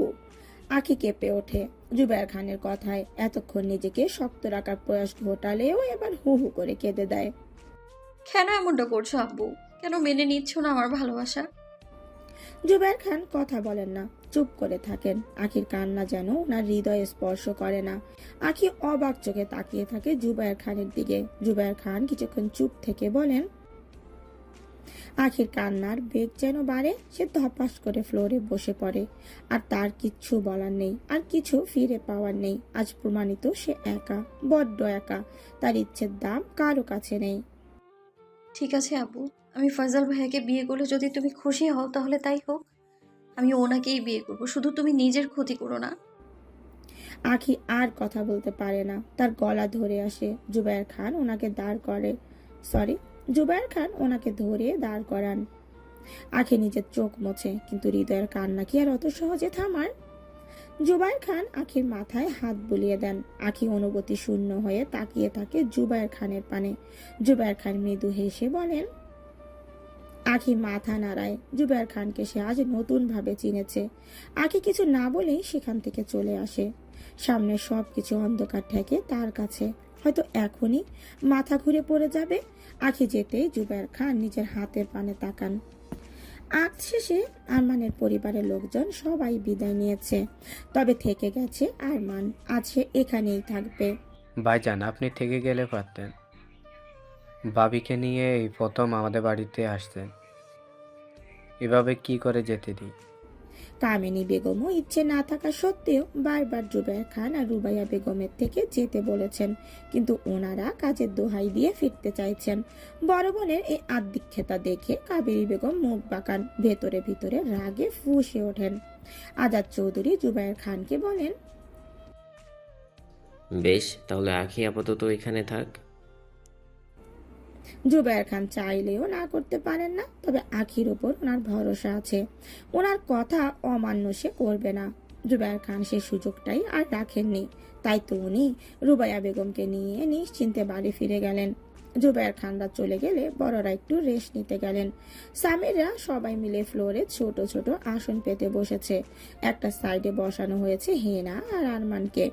আখি কেঁপে ওঠে জুবায়ের খানের কথায়। এতক্ষণ নিজেকে শক্ত রাখার প্রয়াস ঘটালেও এবার হু হু করে কেঁদে দেয়। কেন এমনটা করছো আব্বু? কেন মেনে নিচ্ছ না আমার ভালোবাসা? জুবায়ের খান কথা বলেন না, চুপ করে থাকেন। আখির কান্না যেন ওনার হৃদয়ে স্পর্শ করে না। আখি অবাক চোখে তাকিয়ে থাকে জুবায়ের খানের দিকে। জুবায়ের খান কিছুক্ষণ চুপ থেকে বলেন। আখির কান্নার বেগ যেন বাড়ে, সে ধপাস করে ফ্লোরে বসে পড়ে। আর তার কিচ্ছু বলার নেই, আর কিছু ফিরে পাওয়ার নেই। আজ প্রমাণিত সে একা, বড্ড একা। তার ইচ্ছের দাম কারো কাছে নেই। ঠিক আছে আব্বু, আমি ফয়সাল ভাইয়াকে বিয়ে করলে যদি তুমি খুশি হও তাহলে তাই হোক। আমি ওনাকেই বিয়ে করবো, শুধু তুমি নিজের ক্ষতি করো না। আখি আর কথা বলতে পারে না, তার গলা ধরে আসে। জুবায়ের খান ওনাকে দাঁড় করে, জুবায়ের খান ওনাকে ধরে দাঁড় করান। আখি নিজের চোখ মোছে, কিন্তু হৃদয়ের কান্না কি আর অত সহজে থামার? জুবায়ের খান আখির মাথায় হাত বুলিয়ে দেন। আখি অনুভূতি শূন্য হয়ে তাকিয়ে থাকে জুবায়ের খানের পানে। জুবায়ের খান মৃদু হেসে বলেন। আখি মাথা নাড়ায়। জুবায়ের খানকে সে আজ নতুন ভাবে চিনেছে। আখি কিছু না বলেই সেখান থেকে চলে আসে। সামনে সবকিছু অন্ধকার ঠেকে তার কাছে, হয়তো এখনই মাথা ঘুরে পড়ে যাবে। আখি যেতেই জুবায়ের খান নিজের হাতের পানে তাকান। আজ শেষে আরমানের পরিবারের লোকজন সবাই বিদায় নিয়েছে, তবে থেকে গেছে আরমান। আজ সে এখানেই থাকবে। ভাইজান, আপনি থেকে গেলে পারতেন। ভাবিকে নিয়ে এই প্রথম আমাদের বাড়িতে আসছেন, এভাবে কি করে যেতে দিই? কামিনী বেগমও ইচ্ছে না থাকা সত্ত্বেও বারবার জুবায়ের খান আর রুবাইয়া বেগমের থেকে যেতে বলেছেন, কিন্তু ওনারা কাজের দোহাই দিয়ে ফিরতে চাইছেন। বড় বোনের এই আদিক্ষেতা দেখে কাবেরী বেগম মুখ বাঁকান, ভেতরে ভিতরে রাগে ফুঁসে ওঠেন। আজাদ চৌধুরী জুবায়ের খানকে বলেন। বেশ, তাহলে আখি আপাতত এখানে থাক। জুবায়ের খান চাইলেও না করতে পারেন না, তবে আখির ওপর ওনার ভরসা আছে, ওনার কথা অমান্য সে করবে না। জুবায়ের খান সে সুযোগটাই আর রাখেননি, তাই তো উনি রুবাইয়া বেগমকে নিয়ে নিশ্চিন্তে বাড়ি ফিরে গেলেন। জুবায়ের খানরা চলে গেলে বড়রা একটু রেস্ট নিতে গেলেন। সামিররা সবাই মিলে ফ্লোরে ছোট ছোট আসন পেতে বসেছে। একটা সাইডে বসানো হয়েছে হেনা আর আরমানকে।